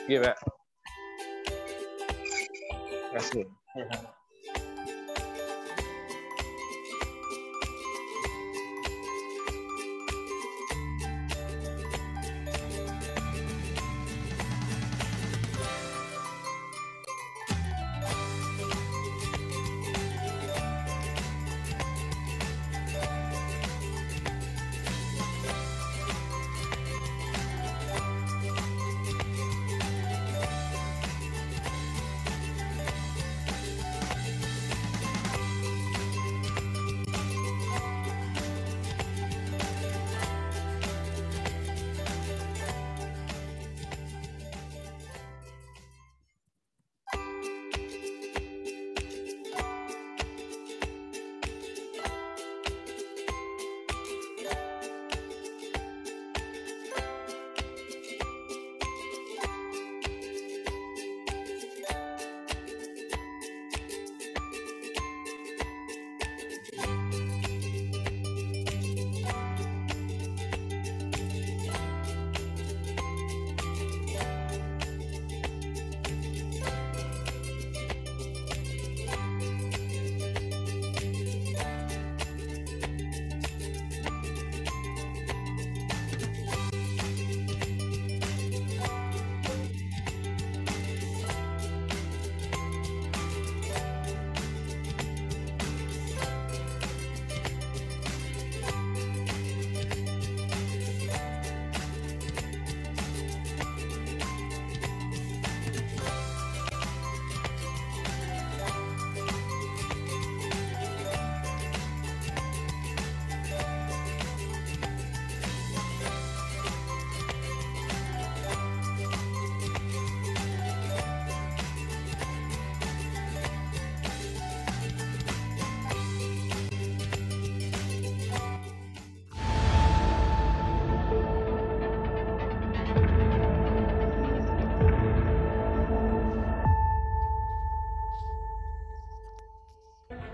Iya, Pak. Terima kasih.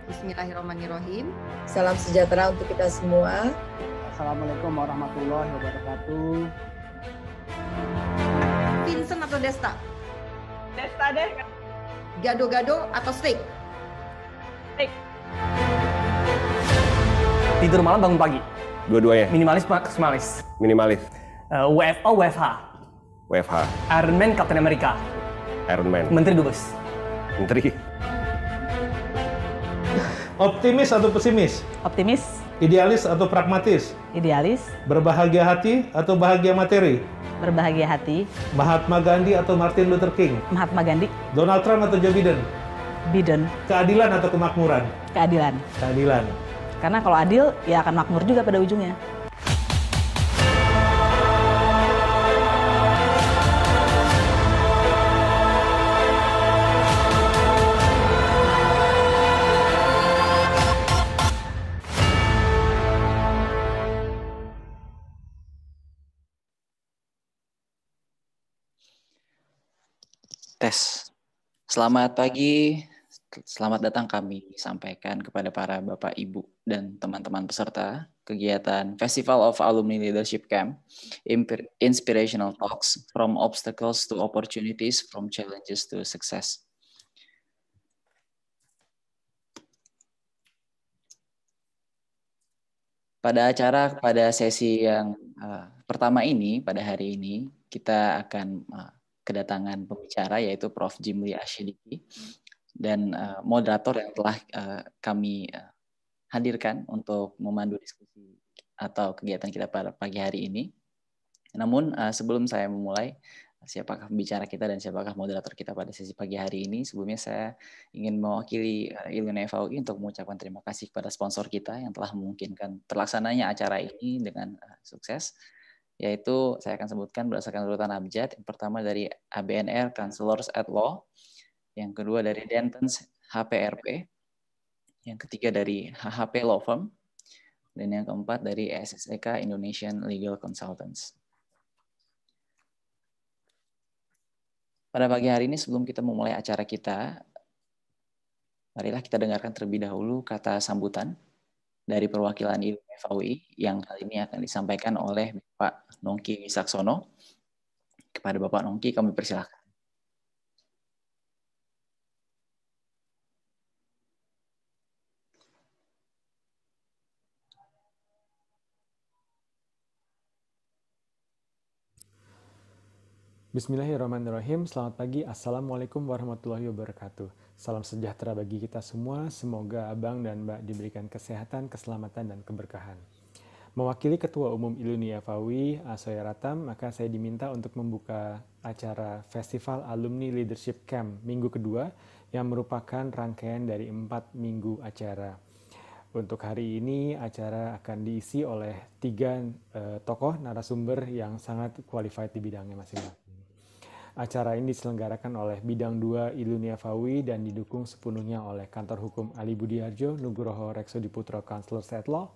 Bismillahirrahmanirrahim. Salam sejahtera untuk kita semua. Assalamualaikum warahmatullahi wabarakatuh. Vincent atau Desta? Desta deh. Gado-gado atau steak? Steak. Tidur malam bangun pagi. Dua-duanya. Minimalis maksimalis. Minimalis. WFO WFH. WFH. Iron Man Captain America. Iron Man. Menteri Dubes. Menteri. Optimis atau pesimis? Optimis. Idealis atau pragmatis? Idealis. Berbahagia hati atau bahagia materi? Berbahagia hati. Mahatma Gandhi atau Martin Luther King? Mahatma Gandhi. Donald Trump atau Joe Biden? Biden. Keadilan atau kemakmuran? Keadilan. Keadilan. Karena kalau adil, ya akan makmur juga pada ujungnya. Tes. Selamat pagi, selamat datang kami sampaikan kepada para Bapak, Ibu, dan teman-teman peserta kegiatan Festival of Alumni Leadership Camp, Inspirational Talks, From Obstacles to Opportunities, From Challenges to Success. Pada sesi yang pertama ini, pada hari ini, kita akan kedatangan pembicara yaitu Prof. Jimli Asyidiki dan moderator yang telah kami hadirkan untuk memandu diskusi atau kegiatan kita pada pagi hari ini. Namun sebelum saya memulai siapakah pembicara kita dan siapakah moderator kita pada sesi pagi hari ini, sebelumnya saya ingin mewakili Ilmuwan FAUI untuk mengucapkan terima kasih kepada sponsor kita yang telah memungkinkan terlaksananya acara ini dengan sukses. Yaitu saya akan sebutkan berdasarkan urutan abjad. Yang pertama dari ABNR Counselors at Law, yang kedua dari Dentons HPRP, yang ketiga dari HHP Law Firm, dan yang keempat dari SSEK Indonesian Legal Consultants. Pada pagi hari ini sebelum kita memulai acara kita, marilah kita dengarkan terlebih dahulu kata sambutan dari perwakilan Ilmuwan FAUI yang kali ini akan disampaikan oleh Bapak Nongki Wisaksono. Kepada Bapak Nongki kami persilahkan. Bismillahirrahmanirrahim. Selamat pagi. Assalamualaikum warahmatullahi wabarakatuh. Salam sejahtera bagi kita semua. Semoga Abang dan Mbak diberikan kesehatan, keselamatan, dan keberkahan. Mewakili Ketua Umum Iluni FAUI, Asoya Ratam, maka saya diminta untuk membuka acara Festival Alumni Leadership Camp minggu kedua yang merupakan rangkaian dari 4 minggu acara. Untuk hari ini acara akan diisi oleh 3 tokoh narasumber yang sangat qualified di bidangnya masing-masing. Acara ini diselenggarakan oleh Bidang 2 Iluni FAUI dan didukung sepenuhnya oleh Kantor Hukum Ali Budiarjo, Nugroho Rekso Diputro Counselors at Law,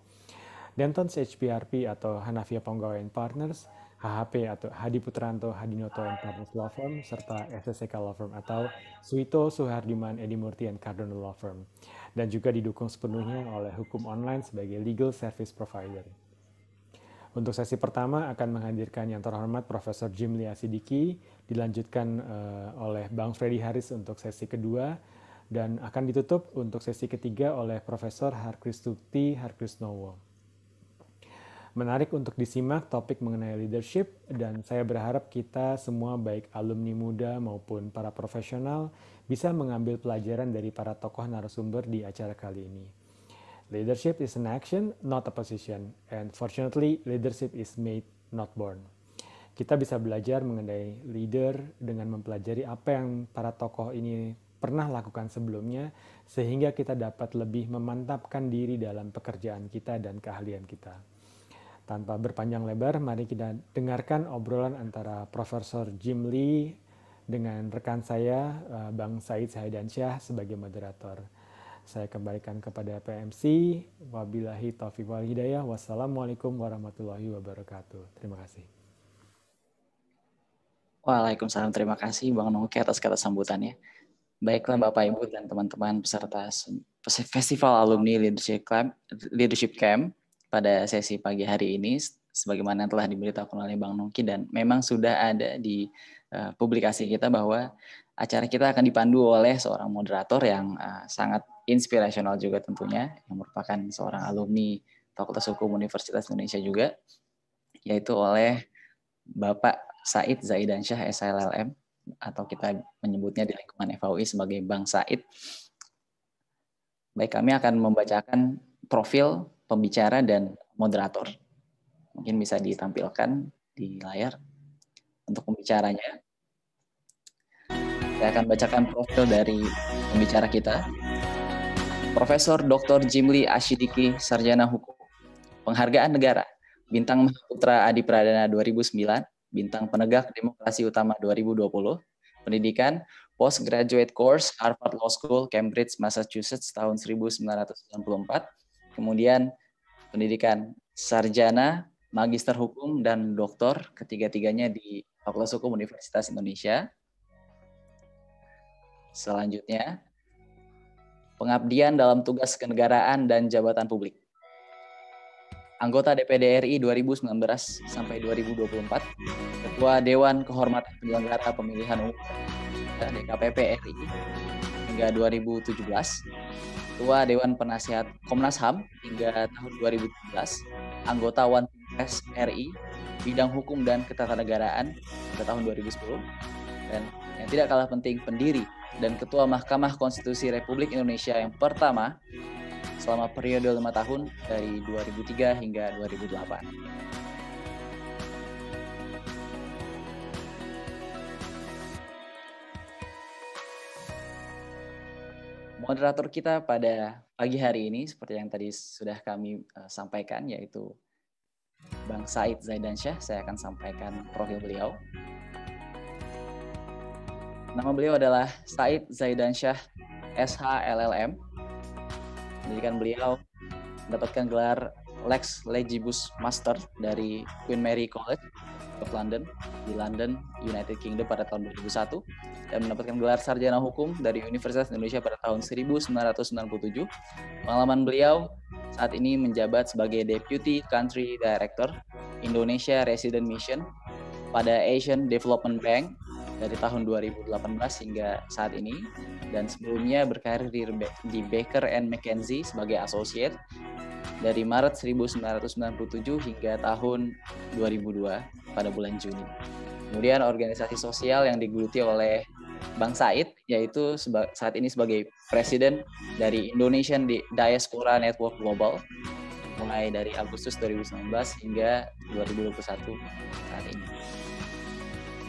Dentons HPRP atau Hanafia Ponggawa and Partners, HHP atau Hadi Putranto Hadinoto and Partners Law Firm, serta SSK Law Firm atau Suito Suhardiman Edimurti and Cardinal Law Firm. Dan juga didukung sepenuhnya oleh Hukum Online sebagai Legal Service Provider. Untuk sesi pertama akan menghadirkan yang terhormat Profesor Jimli Asidiki, dilanjutkan oleh Bang Freddy Haris untuk sesi kedua, dan akan ditutup untuk sesi ketiga oleh Profesor Harkristukti Harkrisnowo. Menarik untuk disimak topik mengenai leadership, dan saya berharap kita semua baik alumni muda maupun para profesional bisa mengambil pelajaran dari para tokoh narasumber di acara kali ini. Leadership is an action, not a position, and fortunately leadership is made, not born. Kita bisa belajar mengenai leader dengan mempelajari apa yang para tokoh ini pernah lakukan sebelumnya, sehingga kita dapat lebih memantapkan diri dalam pekerjaan kita dan keahlian kita. Tanpa berpanjang lebar, mari kita dengarkan obrolan antara Profesor Jim Lee dengan rekan saya, Bang Said Zahidansyah sebagai moderator. Saya kembalikan kepada PMC. Wabillahi taufiq wal hidayah. Wassalamualaikum warahmatullahi wabarakatuh. Terima kasih. Waalaikumsalam. Terima kasih Bang Nongki atas kata sambutannya. Baiklah Bapak Ibu dan teman-teman peserta Festival Alumni Leadership Camp pada sesi pagi hari ini, sebagaimana telah diberitakan oleh Bang Nongki, dan memang sudah ada di publikasi kita bahwa acara kita akan dipandu oleh seorang moderator yang sangat inspirasional juga tentunya, yang merupakan seorang alumni Fakultas Hukum Universitas Indonesia juga, yaitu oleh Bapak Said Zahidansyah SLLM, atau kita menyebutnya di lingkungan FAUI sebagai Bang Said. Baik, kami akan membacakan profil pembicara dan moderator. Mungkin bisa ditampilkan di layar untuk pembicaranya. Saya akan bacakan profil dari pembicara kita. Profesor Dr. Jimli Asidiki, Sarjana Hukum. Penghargaan Negara, Bintang Mahaputra Adi Pradana 2009, Bintang Penegak Demokrasi Utama 2020, Pendidikan Postgraduate Course Harvard Law School, Cambridge, Massachusetts tahun 1994, kemudian pendidikan sarjana, magister hukum, dan doktor, ketiga-tiganya di Fakultas Hukum Universitas Indonesia. Selanjutnya, pengabdian dalam tugas kenegaraan dan jabatan publik. Anggota DPD RI 2019 sampai 2024, Ketua Dewan Kehormatan Penyelenggara Pemilihan Umum DKPP RI hingga 2017, Ketua Dewan Penasihat Komnas HAM hingga tahun 2017, anggota One Team Press RI, bidang hukum dan ketatanegaraan pada tahun 2010, dan yang tidak kalah penting, pendiri dan Ketua Mahkamah Konstitusi Republik Indonesia yang pertama selama periode 5 tahun dari 2003 hingga 2008. Moderator kita pada pagi hari ini seperti yang tadi sudah kami sampaikan, yaitu Bang Said Zahidansyah. Saya akan sampaikan profil beliau. Nama beliau adalah Said Zahidansyah SH LLM. Pendidikan beliau mendapatkan gelar Lex Legibus Master dari Queen Mary College of London di London, United Kingdom pada tahun 2001, dan mendapatkan gelar Sarjana Hukum dari Universitas Indonesia pada tahun 1997. Pengalaman beliau saat ini menjabat sebagai Deputy Country Director Indonesia Resident Mission pada Asian Development Bank dari tahun 2018 hingga saat ini, dan sebelumnya berkarir di Baker & McKenzie sebagai Associate dari Maret 1997 hingga tahun 2002 pada bulan Juni. Kemudian organisasi sosial yang digeluti oleh Bang Said, yaitu saat ini sebagai Presiden dari Indonesian Diaspora Network Global, mulai dari Agustus 2019 hingga 2021 saat ini.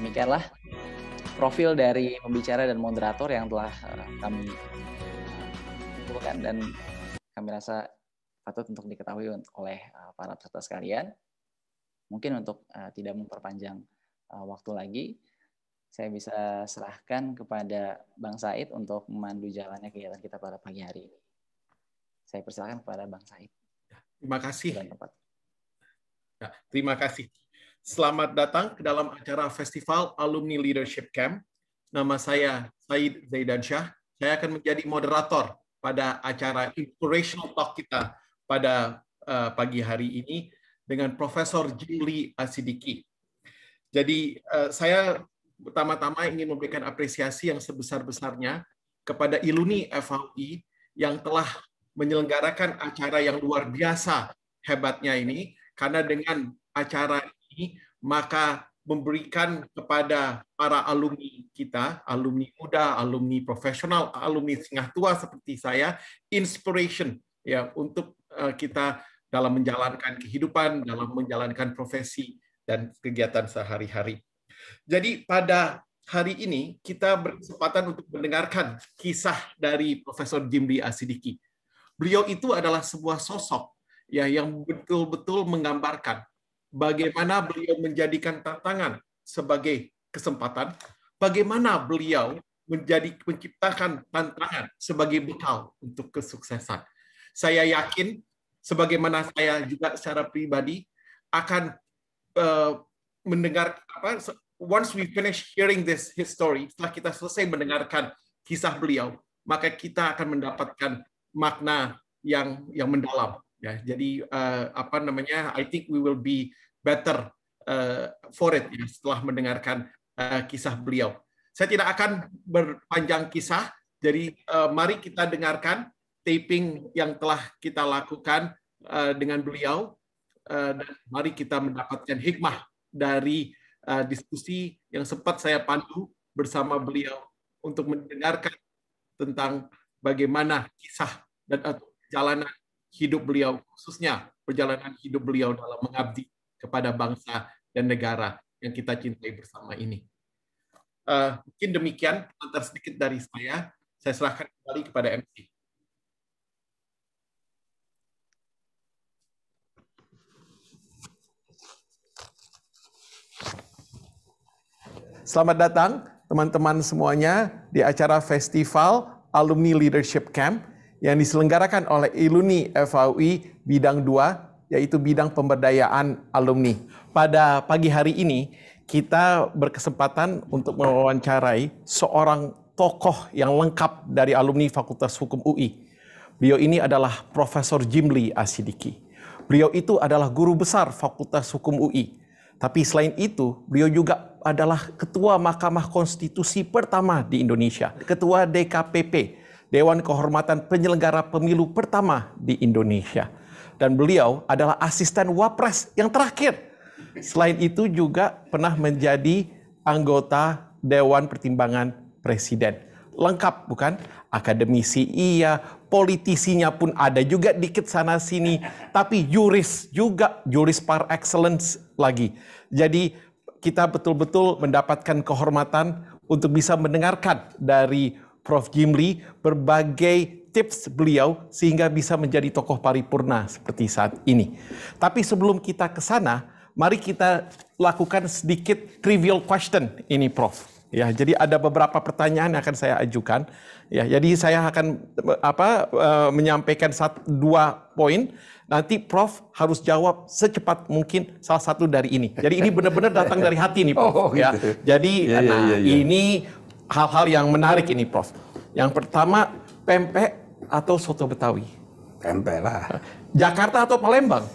Demikianlah profil dari pembicara dan moderator yang telah kami kumpulkan dan kami rasa patut untuk diketahui oleh para peserta sekalian. Mungkin untuk tidak memperpanjang waktu lagi, saya bisa serahkan kepada Bang Said untuk memandu jalannya kegiatan kita pada pagi hari ini. Saya persilakan kepada Bang Said. Terima kasih. Ya, terima kasih. Selamat datang ke dalam acara Festival Alumni Leadership Camp. Nama saya Said Zaidansyah. Saya akan menjadi moderator pada acara Inspirational Talk kita pada pagi hari ini dengan Profesor Jimli Asidiki. Jadi saya pertama-tama ingin memberikan apresiasi yang sebesar-besarnya kepada Iluni FAUI yang telah menyelenggarakan acara yang luar biasa hebatnya ini, karena dengan acara ini maka memberikan kepada para alumni kita, alumni muda, alumni profesional, alumni setengah tua seperti saya, inspiration ya untuk kita dalam menjalankan kehidupan, dalam menjalankan profesi dan kegiatan sehari-hari. Jadi pada hari ini kita berkesempatan untuk mendengarkan kisah dari Profesor Jimli Asidiki. Beliau itu adalah sebuah sosok ya yang betul-betul menggambarkan bagaimana beliau menjadikan tantangan sebagai kesempatan, bagaimana beliau menciptakan tantangan sebagai bekal untuk kesuksesan. Saya yakin, sebagaimana saya juga secara pribadi akan mendengar once we finish hearing this history, setelah kita selesai mendengarkan kisah beliau, maka kita akan mendapatkan makna yang mendalam. Ya, jadi I think we will be better for it ya, setelah mendengarkan kisah beliau. Saya tidak akan berpanjang kisah, jadi mari kita dengarkan taping yang telah kita lakukan dengan beliau. Dan mari kita mendapatkan hikmah dari diskusi yang sempat saya pandu bersama beliau untuk mendengarkan tentang bagaimana kisah dan perjalanan hidup beliau, khususnya perjalanan hidup beliau dalam mengabdi kepada bangsa dan negara yang kita cintai bersama ini. Mungkin demikian antar sedikit dari saya serahkan kembali kepada MC. Selamat datang teman-teman semuanya di acara Festival Alumni Leadership Camp yang diselenggarakan oleh Iluni FAUI bidang 2, yaitu bidang pemberdayaan alumni. Pada pagi hari ini kita berkesempatan untuk mewawancarai seorang tokoh yang lengkap dari alumni Fakultas Hukum UI. Beliau ini adalah Profesor Jimli Asidiki. Beliau itu adalah guru besar Fakultas Hukum UI. Tapi selain itu, beliau juga adalah Ketua Mahkamah Konstitusi pertama di Indonesia, Ketua DKPP, Dewan Kehormatan Penyelenggara Pemilu pertama di Indonesia. Dan beliau adalah asisten Wapres yang terakhir. Selain itu juga pernah menjadi anggota Dewan Pertimbangan Presiden. Lengkap bukan? Akademisi iya, politisinya pun ada juga dikit sana sini, tapi juris juga, juris par excellence lagi. Jadi kita betul-betul mendapatkan kehormatan untuk bisa mendengarkan dari Prof. Jimli berbagai tips beliau sehingga bisa menjadi tokoh paripurna seperti saat ini. Tapi sebelum kita ke sana, mari kita lakukan sedikit trivial question ini, Prof. Ya, jadi ada beberapa pertanyaan yang akan saya ajukan. Ya, jadi saya akan menyampaikan 2 poin. Nanti Prof harus jawab secepat mungkin salah satu dari ini. Jadi ini benar-benar datang dari hati nih, Prof. Oh, ya. gitu. Jadi ini hal-hal yang menarik ini, Prof. Yang pertama, pempek atau soto Betawi? Pempek lah. Jakarta atau Palembang?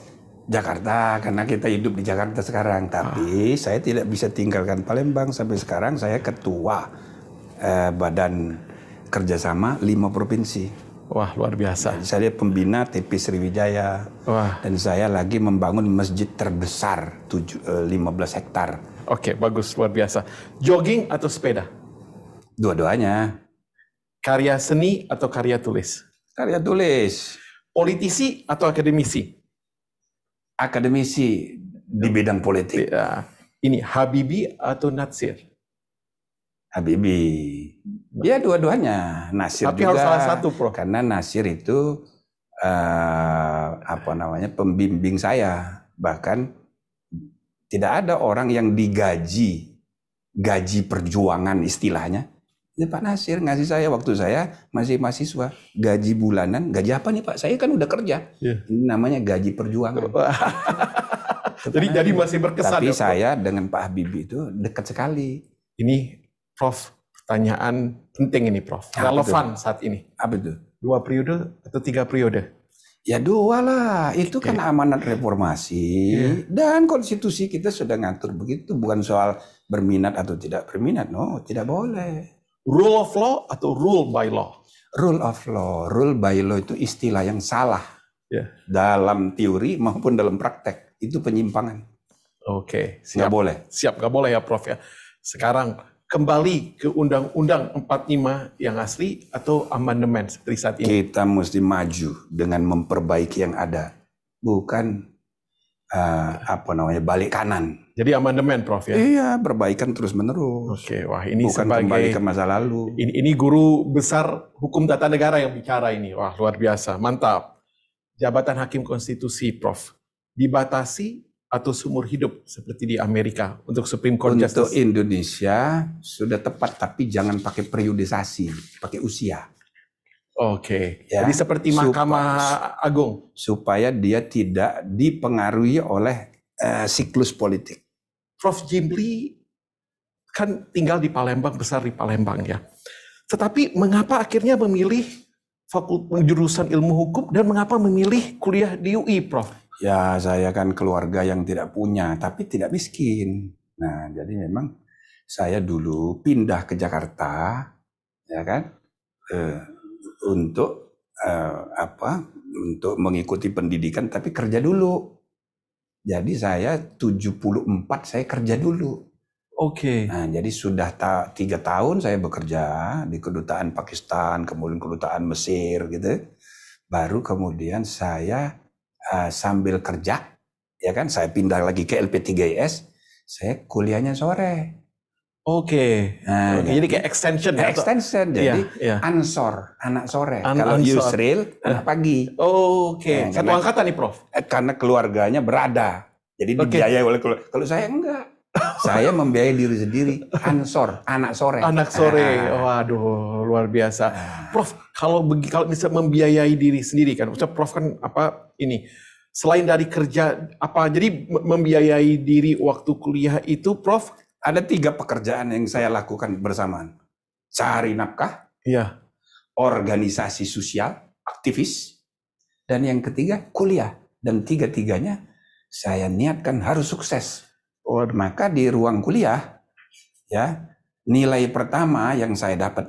Jakarta, karena kita hidup di Jakarta sekarang. Tapi saya tidak bisa tinggalkan Palembang. Sampai sekarang saya ketua Badan Kerjasama 5 Provinsi. Wah, luar biasa. Saya pembina TP Sriwijaya. Wah. Dan saya lagi membangun masjid terbesar 15 hektar. Oke, bagus, luar biasa. Jogging atau sepeda? Dua-duanya. Karya seni atau karya tulis? Karya tulis. Politisi atau akademisi? Akademisi di bidang politik. Ini Habibie atau Natsir? Habibie. Ya dua-duanya. Nasir Tapi juga. harus salah satu, Prof. Karena Nasir itu pembimbing saya. Bahkan tidak ada orang yang digaji gaji perjuangan istilahnya. Ya, Pak Nasir ngasih saya waktu saya masih mahasiswa gaji bulanan. Gaji apa nih Pak? Saya kan udah kerja. Ini namanya gaji perjuangan. Jadi masih berkesan. Tapi ya, saya dengan Pak Habibie itu dekat sekali. Ini Prof, pertanyaan penting ini Prof. Relevan saat ini. Apa itu? 2 periode atau 3 periode? Ya 2 lah. Itu kan amanat reformasi. Dan konstitusi kita sudah ngatur begitu. Bukan soal berminat atau tidak berminat. No, tidak boleh. Rule of law atau rule by law? Rule of law. Rule by law itu istilah yang salah. Dalam teori maupun dalam praktek. Itu penyimpangan. Oke, siap. Nggak boleh. Siap, nggak boleh ya Prof ya. Sekarang kembali ke Undang-Undang 45 yang asli atau amandemen seperti saat ini? Kita mesti maju dengan memperbaiki yang ada. Bukan balik kanan. Jadi amandemen Prof ya? Iya, perbaikan terus-menerus. Oke, wah ini bukan sebagai kembali ke masa lalu. Ini guru besar hukum tata negara yang bicara ini. Wah, luar biasa. Mantap. Jabatan Hakim Konstitusi Prof dibatasi atau seumur hidup seperti di Amerika untuk Supreme Court Untuk Justice? Indonesia sudah tepat, tapi jangan pakai periodisasi, pakai usia. Oke, Ya, jadi seperti Mahkamah Agung. Supaya dia tidak dipengaruhi oleh siklus politik. Prof Jimli kan tinggal di Palembang, besar di Palembang ya. Tetapi mengapa akhirnya memilih jurusan ilmu hukum dan mengapa memilih kuliah di UI, Prof? Ya, saya kan keluarga yang tidak punya, tapi tidak miskin. Nah, jadi memang saya dulu pindah ke Jakarta, ya kan, untuk mengikuti pendidikan, tapi kerja dulu. Jadi saya 74 saya kerja dulu. Oke. Nah, jadi sudah 3 tahun saya bekerja di kedutaan Pakistan, kemudian kedutaan Mesir, gitu. Baru kemudian saya sambil kerja, ya kan, saya pindah lagi ke LP3IS, saya kuliahnya sore. Oke. Nah, jadi kayak extension ya? Extension, jadi Ansor, anak sore. Kalau Yusril, anak pagi. Oke. Satu angkatan nih, Prof? Karena keluarganya berada, jadi dibiayai oleh keluarga. Kalau saya enggak. Saya membiayai diri sendiri. Ansor, anak sore. Anak sore. Waduh, luar biasa. Prof, kalau bisa membiayai diri sendiri kan, Prof kan selain dari kerja jadi membiayai diri waktu kuliah itu, Prof? Ada 3 pekerjaan yang saya lakukan bersamaan. Cari nafkah, organisasi sosial, aktivis, dan yang ketiga kuliah. Dan 3-tiganya saya niatkan harus sukses. Maka di ruang kuliah, ya, nilai pertama yang saya dapat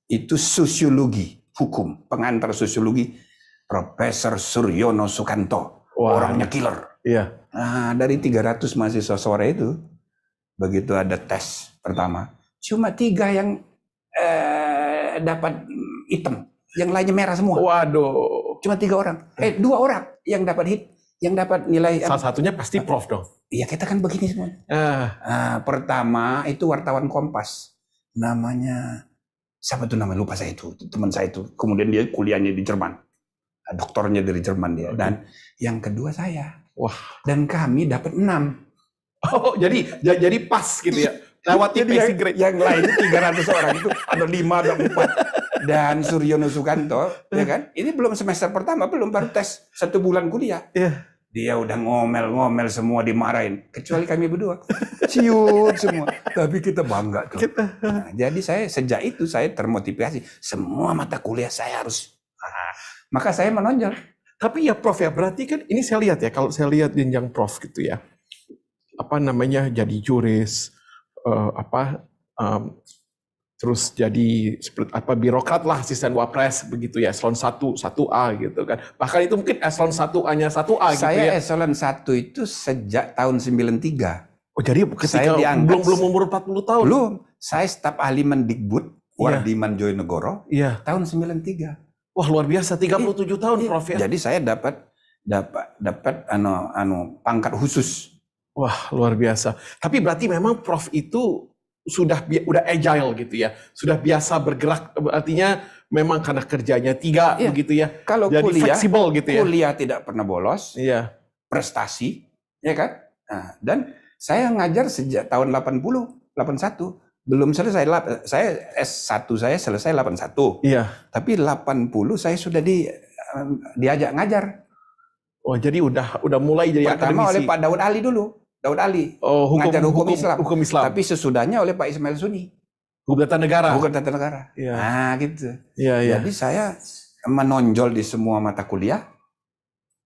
itu sosiologi hukum, pengantar sosiologi Profesor Suryono Sukanto. Orangnya killer. Iya. Nah, dari 300 mahasiswa sore itu, begitu ada tes pertama, cuma 3 yang dapat hitam, yang lainnya merah semua. Waduh. Cuma 3 orang. 2 orang yang dapat hit, yang dapat nilai. Salah satunya pasti Prof dong. Iya, kita kan begini semua. Pertama itu wartawan Kompas, namanya siapa tuh namanya, lupa saya itu, teman saya itu. Kemudian dia kuliahnya di Jerman, doktornya dari Jerman dia. Dan yang kedua saya. Wah. Dan kami dapat 6. Oh, jadi pas gitu ya. Lewati passing grade. Yang lain 300 orang itu ada 5 ada 4. Dan Suryono Sukanto, ya kan? Ini belum semester pertama, belum, baru tes 1 bulan kuliah. Iya. Dia udah ngomel-ngomel semua, dimarahin. Kecuali kami berdua. Ciut semua. Tapi kita bangga tuh. Nah, jadi saya sejak itu saya termotivasi. Semua mata kuliah saya harus. Maka saya menonjol. Tapi ya Prof ya, berarti kan ini saya lihat ya, kalau saya lihat jenjang Prof gitu ya. Jadi juris, terus jadi seperti apa birokrat lah, asisten wapres begitu ya, eselon 1A gitu kan. Bahkan itu mungkin eselon 1A-nya 1A gitu Saya ya. eselon 1 itu sejak tahun 93. Oh jadi ketika belum umur 40 tahun. Belum. Saya staf ahli Mendikbud Wardiman Joyonegoro tahun 93. Wah, luar biasa, 37 tahun Prof ya. Jadi saya dapat pangkat khusus. Wah, luar biasa. Tapi berarti memang Prof itu udah agile gitu ya, sudah biasa bergerak, artinya memang karena kerjanya 3 begitu ya. Kalau jadi kuliah, fleksibel gitu ya. Kuliah tidak pernah bolos, prestasi, ya kan? Nah, dan saya ngajar sejak tahun 81, belum selesai. Saya S1 saya selesai 81. Iya. Tapi 80 saya sudah diajak ngajar. Oh, jadi udah mulai jadi pertama akademisi. oleh Pak Daud Ali dulu. Daud Ali, ngajar hukum Islam. Tapi sesudahnya oleh Pak Ismail Suni. Hukum tata negara. Hukum tata negara. Ya. Nah, gitu. Ya, ya. Jadi saya menonjol di semua mata kuliah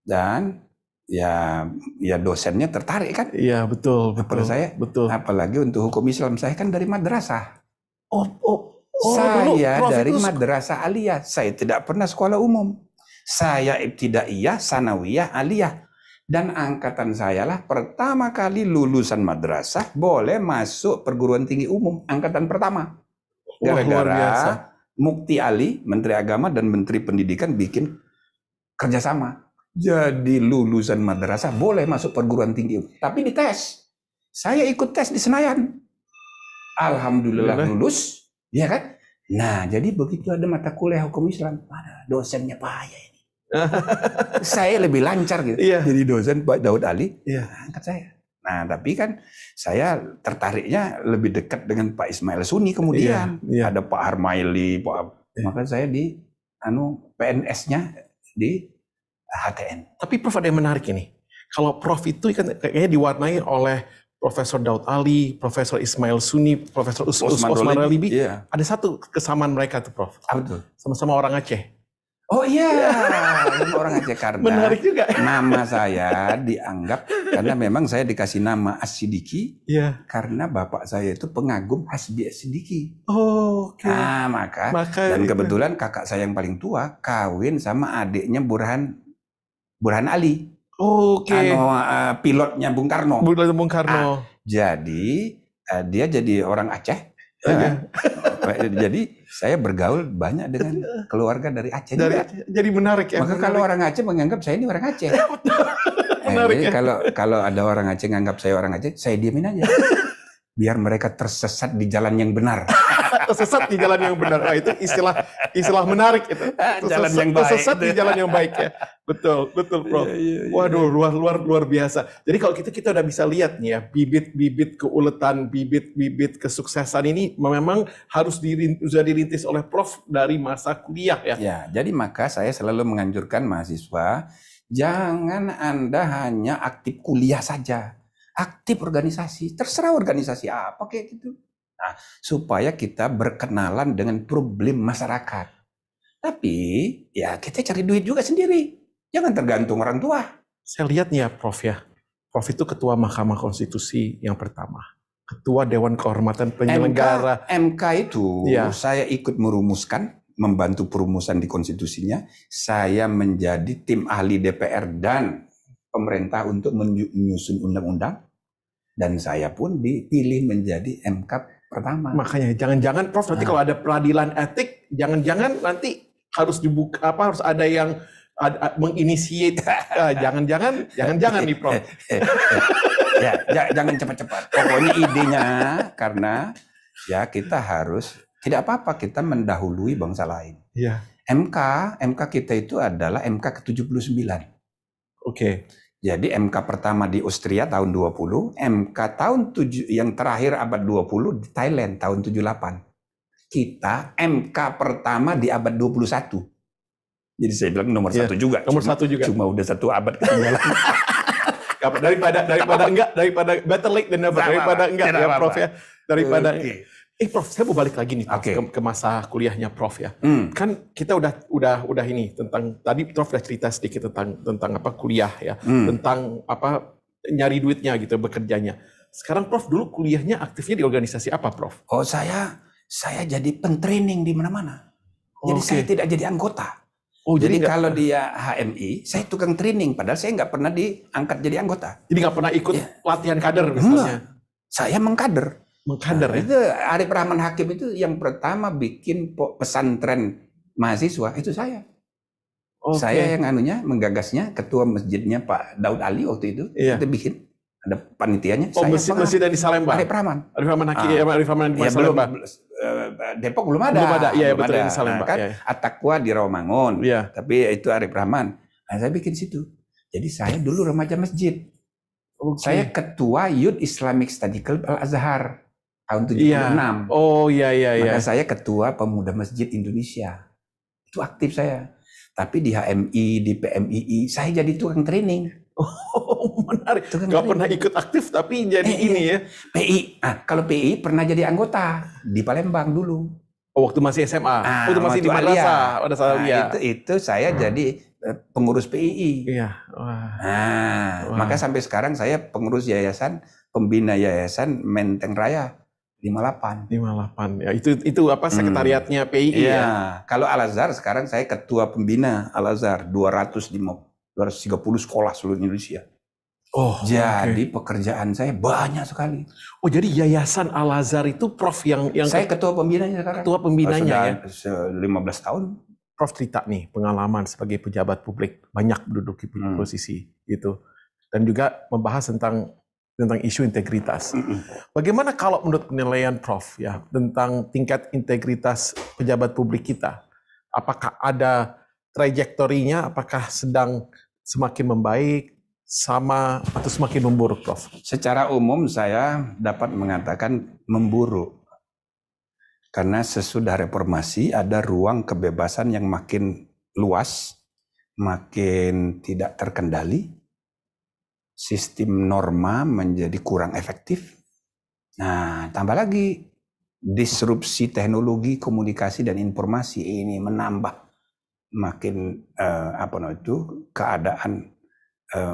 dan ya dosennya tertarik kan? Iya, betul. Kepada saya. Betul. Apalagi untuk hukum Islam, saya kan dari madrasah. dulu, Saya Prof, dari itu madrasah aliyah. Saya tidak pernah sekolah umum. Saya ibtidaiyah, sanawiyah, aliyah. Dan angkatan saya lah pertama kali lulusan madrasah boleh masuk perguruan tinggi umum, angkatan pertama. Gara-gara Mukti Ali, Menteri Agama dan Menteri Pendidikan bikin kerjasama. Jadi lulusan madrasah boleh masuk perguruan tinggi umum. Tapi dites. Saya ikut tes di Senayan. Alhamdulillah lulus, ya kan? Nah, jadi begitu ada mata kuliah hukum Islam, ada dosennya payah ini. Saya lebih lancar gitu. Jadi dosen Pak Daud Ali, angkat saya. Nah, tapi kan saya tertariknya lebih dekat dengan Pak Ismail Suni kemudian. Ada Pak Harmaili, maka saya di PNS-nya di HTN. Tapi Prof ada yang menarik ini. Kalau Prof itu kan kayaknya diwarnai oleh Profesor Daud Ali, Profesor Ismail Suni, Profesor Osman Ralibi. Ada satu kesamaan mereka tuh Prof. Sama-sama orang Aceh. Oh iya, orang Aceh karena menarik juga. Nama saya dianggap karena memang saya dikasih nama As-Sidiki karena bapak saya itu pengagum Hasbi As-Sidiki. Oh, oke. Nah, maka dan kebetulan kakak saya yang paling tua kawin sama adiknya Burhan Ali. Oke. Pilotnya Bung Karno. Bung Karno. Jadi dia jadi orang Aceh. Jadi saya bergaul banyak dengan keluarga dari Aceh. Jadi menarik ya. Maka kalau orang Aceh menganggap saya ini orang Aceh. Menarik jadi kalau ada orang Aceh menganggap saya orang Aceh, saya diemin aja. Biar mereka tersesat di jalan yang benar. Tersesat di jalan yang benar. Nah, itu istilah menarik itu. Jalan yang baik. Tersesat di jalan yang baik ya. Betul Prof. Waduh, luar biasa. Jadi kalau kita udah bisa lihat nih ya, bibit-bibit keuletan, bibit-bibit kesuksesan ini memang harus dirintis oleh Prof dari masa kuliah ya. Ya, jadi maka saya selalu menganjurkan mahasiswa, jangan Anda hanya aktif kuliah saja. Aktif organisasi, terserah organisasi apa kayak gitu. Nah, supaya kita berkenalan dengan problem masyarakat. Tapi ya kita cari duit juga sendiri. Jangan tergantung orang tua. Saya lihat nih ya Prof ya. Prof itu ketua Mahkamah Konstitusi yang pertama. Ketua Dewan Kehormatan Penyelenggara. MK itu saya ikut merumuskan, membantu perumusan di konstitusinya. Saya menjadi tim ahli DPR dan pemerintah untuk menyusun undang-undang. Dan saya pun dipilih menjadi MK pertama. Makanya jangan-jangan Prof nanti kalau ada peradilan etik, jangan-jangan nanti harus dibuka harus ada yang menginisiate. Jangan-jangan nih Prof. Jangan cepat-cepat. Pokoknya idenya karena ya kita harus tidak apa-apa kita mendahului bangsa lain. MK kita itu adalah MK ke-79. Oke. Jadi MK pertama di Austria tahun 20, MK tahun 7 yang terakhir abad 20 di Thailand tahun 78. Kita MK pertama di abad 21. Jadi saya bilang nomor satu juga. Nomor satu juga. Cuma udah satu abad ketinggalan. daripada better late than never. Daripada enggak ya Prof ya. Daripada Prof, saya mau balik lagi nih ke masa kuliahnya Prof ya. Kan kita udah ini tentang tadi Prof udah cerita sedikit tentang apa kuliah ya, tentang apa nyari duitnya gitu, bekerjanya. Sekarang Prof dulu kuliahnya aktifnya di organisasi apa Prof? Oh, saya saya jadi pentraining di mana-mana. Jadi saya tidak jadi anggota. Jadi kalau dia HMI, saya tukang training, padahal saya nggak pernah diangkat jadi anggota. Jadi nggak pernah ikut latihan kader misalnya? Saya mengkader. Mengkader ya? Itu Arif Rahman Hakim itu yang pertama bikin pesantren mahasiswa, itu saya. Saya yang menggagasnya, ketua masjidnya Pak Daud Ali waktu itu, kita bikin. Ada panitianya. Masjid dari Salemba. Arif Rahman. Arif Rahman Hakim, Arif Rahman di Salemba. Depok belum ada. Belum ada, iya betul di Salemba. Kan At-Taqwa di Rawamangun. Tapi itu Arif Rahman. Nah, saya bikin situ. Jadi saya dulu remaja masjid. Saya ketua Youth Islamic Study Club Al-Azhar tahun 76. Maka saya ketua Pemuda Masjid Indonesia. Itu aktif saya. Tapi di HMI, di PMII, saya jadi tukang training. Menarik. Gak pernah ikut aktif tapi jadi ini ya. PI. Kalau PI pernah jadi anggota di Palembang dulu. Waktu masih SMA. Waktu masih di madrasah. Itu saya jadi pengurus PII. Maka sampai sekarang saya pengurus yayasan, pembina yayasan Menteng Raya 58. Ya, itu apa sekretariatnya PII ya. Kalau Al-Azhar sekarang saya ketua pembina Al-Azhar 230 sekolah seluruh Indonesia. Jadi pekerjaan saya banyak sekali. Jadi yayasan Al-Azhar itu Prof yang saya ketua pembinanya sekarang. Ketua pembinanya ya. 15 tahun. Prof cerita nih pengalaman sebagai pejabat publik, banyak menduduki posisi gitu. Dan juga membahas tentang isu integritas. Bagaimana kalau menurut penilaian Prof ya tentang tingkat integritas pejabat publik kita? Apakah ada trajektorinya? Apakah sedang semakin membaik, sama atau semakin memburuk, Prof? Secara umum saya dapat mengatakan memburuk. Karena sesudah reformasi ada ruang kebebasan yang makin luas, makin tidak terkendali. Sistem norma menjadi kurang efektif. Nah, tambah lagi disrupsi teknologi, komunikasi dan informasi ini menambah makin keadaan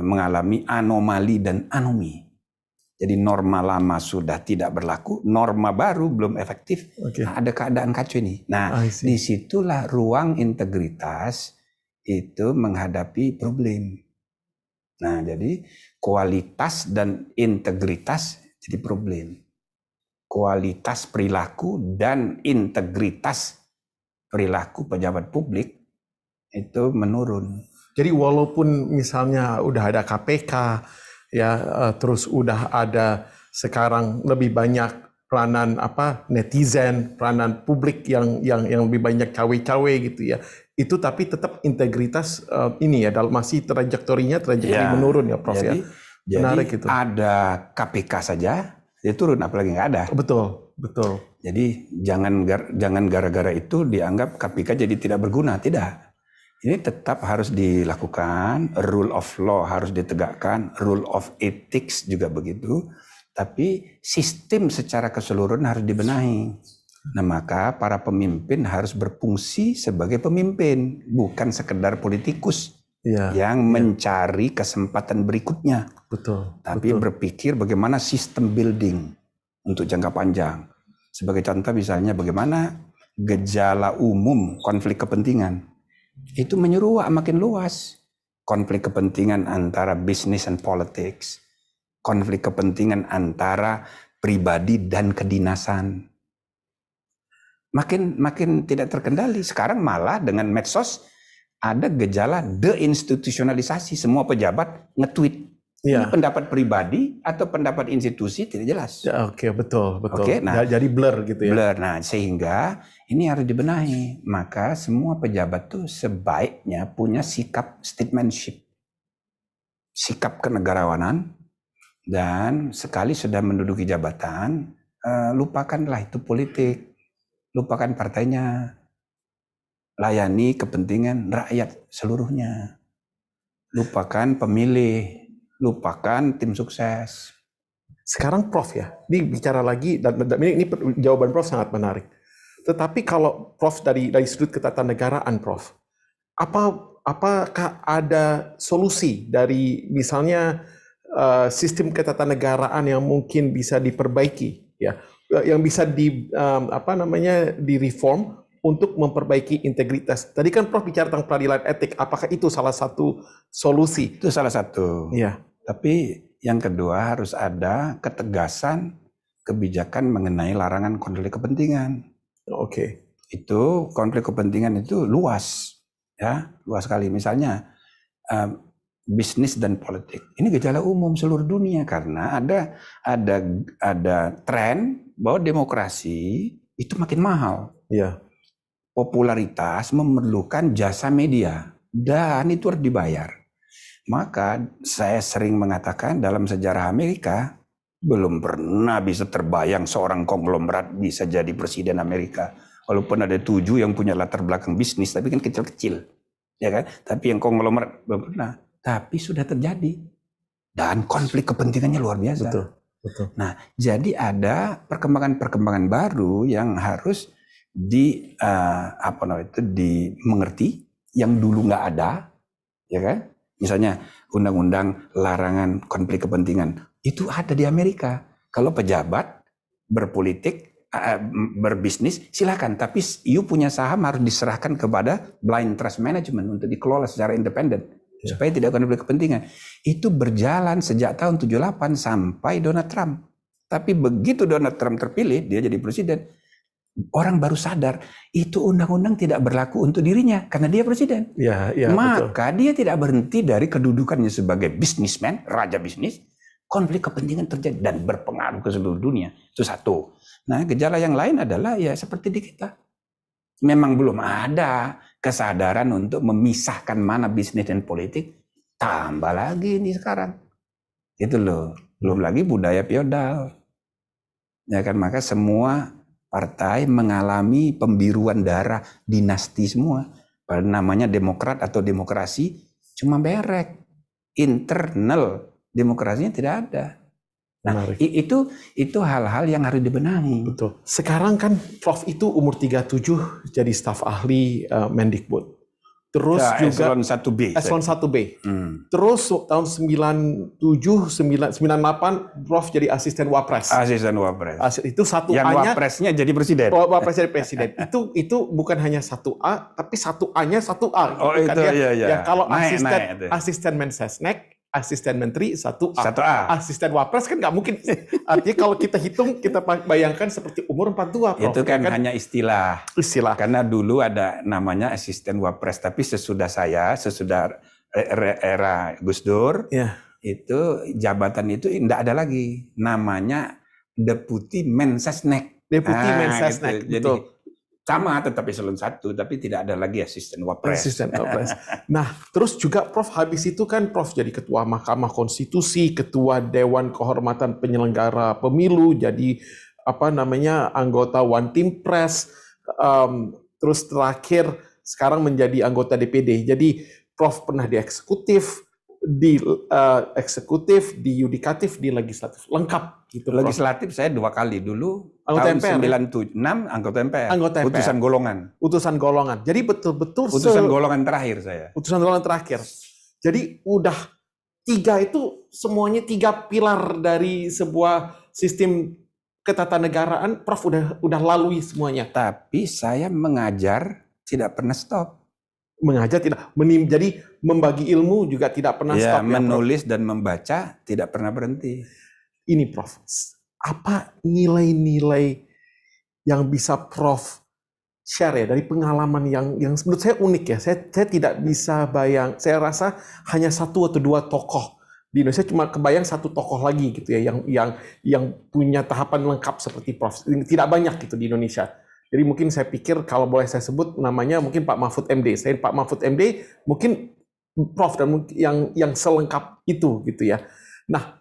mengalami anomali dan anomi. Jadi norma lama sudah tidak berlaku, norma baru belum efektif. Nah, ada keadaan kacau ini. Nah, disitulah ruang integritas itu menghadapi problem. Nah, jadi kualitas dan integritas jadi problem. Kualitas perilaku dan integritas perilaku pejabat publik itu menurun. Jadi walaupun misalnya udah ada KPK, ya terus udah ada sekarang lebih banyak peranan netizen, peranan publik yang lebih banyak cawe-cawe gitu ya. Itu tapi tetap integritas ini ya masih trajektori menurun ya Prof ya. Jadi gitu. Ada KPK saja dia turun, apalagi nggak ada. Betul. Jadi jangan gara-gara itu dianggap KPK jadi tidak berguna, tidak. Ini tetap harus dilakukan, rule of law harus ditegakkan, rule of ethics juga begitu. Tapi sistem secara keseluruhan harus dibenahi. Nah, maka para pemimpin harus berfungsi sebagai pemimpin, bukan sekedar politikus yang mencari kesempatan berikutnya. Tapi berpikir bagaimana sistem building untuk jangka panjang. Sebagai contoh misalnya bagaimana gejala umum konflik kepentingan. Itu menyeruak makin luas. Konflik kepentingan antara bisnis dan politics. Konflik kepentingan antara pribadi dan kedinasan. Makin tidak terkendali. Sekarang malah dengan medsos ada gejala deinstitusionalisasi. Semua pejabat nge-tweet. Ini pendapat pribadi atau pendapat institusi tidak jelas. Ya, betul. Nah, jadi blur gitu ya. Blur. Nah, sehingga ini harus dibenahi. Maka semua pejabat tuh sebaiknya punya sikap statesmanship, sikap kenegarawanan, dan sekali sudah menduduki jabatan, lupakanlah itu politik, lupakan partainya, layani kepentingan rakyat seluruhnya, lupakan pemilih, lupakan tim sukses. Sekarang Prof ya, ini bicara lagi, dan ini jawaban Prof sangat menarik. Tetapi kalau Prof dari sudut ketatanegaraan Prof, apakah ada solusi dari misalnya sistem ketatanegaraan yang mungkin bisa diperbaiki ya yang bisa di reform untuk memperbaiki integritas. Tadi kan Prof bicara tentang peradilan etik. Apakah itu salah satu solusi? Itu salah satu. Iya. Tapi yang kedua harus ada ketegasan kebijakan mengenai larangan konflik kepentingan. Oke. Itu konflik kepentingan itu luas, ya, luas sekali. Misalnya bisnis dan politik. Ini gejala umum seluruh dunia karena ada tren bahwa demokrasi itu makin mahal. Iya. Popularitas memerlukan jasa media dan itu harus dibayar. Maka saya sering mengatakan dalam sejarah Amerika belum pernah bisa terbayang seorang konglomerat bisa jadi presiden Amerika. Walaupun ada 7 yang punya latar belakang bisnis, tapi kan kecil-kecil, ya kan? Tapi yang konglomerat belum pernah. Tapi sudah terjadi dan konflik kepentingannya luar biasa. Betul. Nah, jadi ada perkembangan-perkembangan baru yang harus dimengerti yang dulu nggak ada, ya kan? Misalnya undang-undang larangan konflik kepentingan itu ada di Amerika. Kalau pejabat berpolitik, berbisnis silakan, tapi you punya saham harus diserahkan kepada blind trust management untuk dikelola secara independen supaya tidak konflik kepentingan. Itu berjalan sejak tahun 78 sampai Donald Trump. Tapi begitu Donald Trump terpilih, dia jadi presiden. Orang baru sadar itu undang-undang tidak berlaku untuk dirinya karena dia presiden. Maka dia tidak berhenti dari kedudukannya sebagai businessman, raja bisnis. Konflik kepentingan terjadi dan berpengaruh ke seluruh dunia. Itu satu. Nah, gejala yang lain adalah ya seperti di kita. Memang belum ada kesadaran untuk memisahkan mana bisnis dan politik. Tambah lagi ini sekarang. Itu loh. Belum lagi budaya feodal. Ya kan, maka semua partai mengalami pembiruan darah dinasti semua. Padahal namanya demokrat atau demokrasi cuma berek. Internal demokrasinya tidak ada. Nah, itu hal-hal yang harus dibenahi. Betul. Sekarang kan Prof itu umur 37 jadi staf ahli Mendikbud. Terus ya, juga Eselon 1B. Eselon 1B. Terus tahun 97, 98 Prof jadi asisten Wapres. Asisten Wapres. Itu satu yang A-nya Wapresnya jadi presiden. Wapres jadi presiden. Itu bukan hanya 1A, tapi 1A-nya 1A. Oh itu ya. Ya kalau naik, asisten Mensesnek, asisten menteri 1A. 1A. Asisten Wapres kan nggak mungkin. Artinya kalau kita hitung, kita bayangkan seperti umur 42. Prof. Itu kan hanya istilah. Istilah. Karena dulu ada namanya asisten Wapres, tapi sesudah era Gus Dur, itu jabatan itu tidak ada lagi. Namanya Deputi Mensesnek. Deputi Mensesnek, gitu. Jadi sama tetap eselon 1, tapi tidak ada lagi asisten Wapres. Asisten Wapres. Nah, terus juga Prof habis itu kan Prof jadi ketua Mahkamah Konstitusi, ketua Dewan Kehormatan Penyelenggara Pemilu, jadi anggota One Team Press, terus terakhir sekarang menjadi anggota DPD. Jadi Prof pernah di eksekutif, di yudikatif, di legislatif, lengkap gitu. Legislatif saya 2 kali dulu. Anggota tahun MPR. 96 anggota MPR. Anggota MPR. Utusan golongan. Jadi betul-betul utusan golongan terakhir saya. Utusan golongan terakhir. Jadi udah 3 itu semuanya 3 pilar dari sebuah sistem ketatanegaraan. Prof udah lalui semuanya. Tapi saya mengajar tidak pernah stop. Mengajar tidak, jadi membagi ilmu juga tidak pernah stop. Menulis dan membaca tidak pernah berhenti. Ini Prof, apa nilai-nilai yang bisa Prof share ya dari pengalaman yang menurut saya unik ya. Saya tidak bisa saya rasa hanya 1 atau 2 tokoh di Indonesia, cuma kebayang 1 tokoh lagi gitu ya yang punya tahapan lengkap seperti Prof. Tidak banyak gitu di Indonesia. Jadi mungkin saya pikir kalau boleh saya sebut namanya mungkin Pak Mahfud MD. Selain Pak Mahfud MD, mungkin Prof dan yang selengkap itu gitu ya. Nah,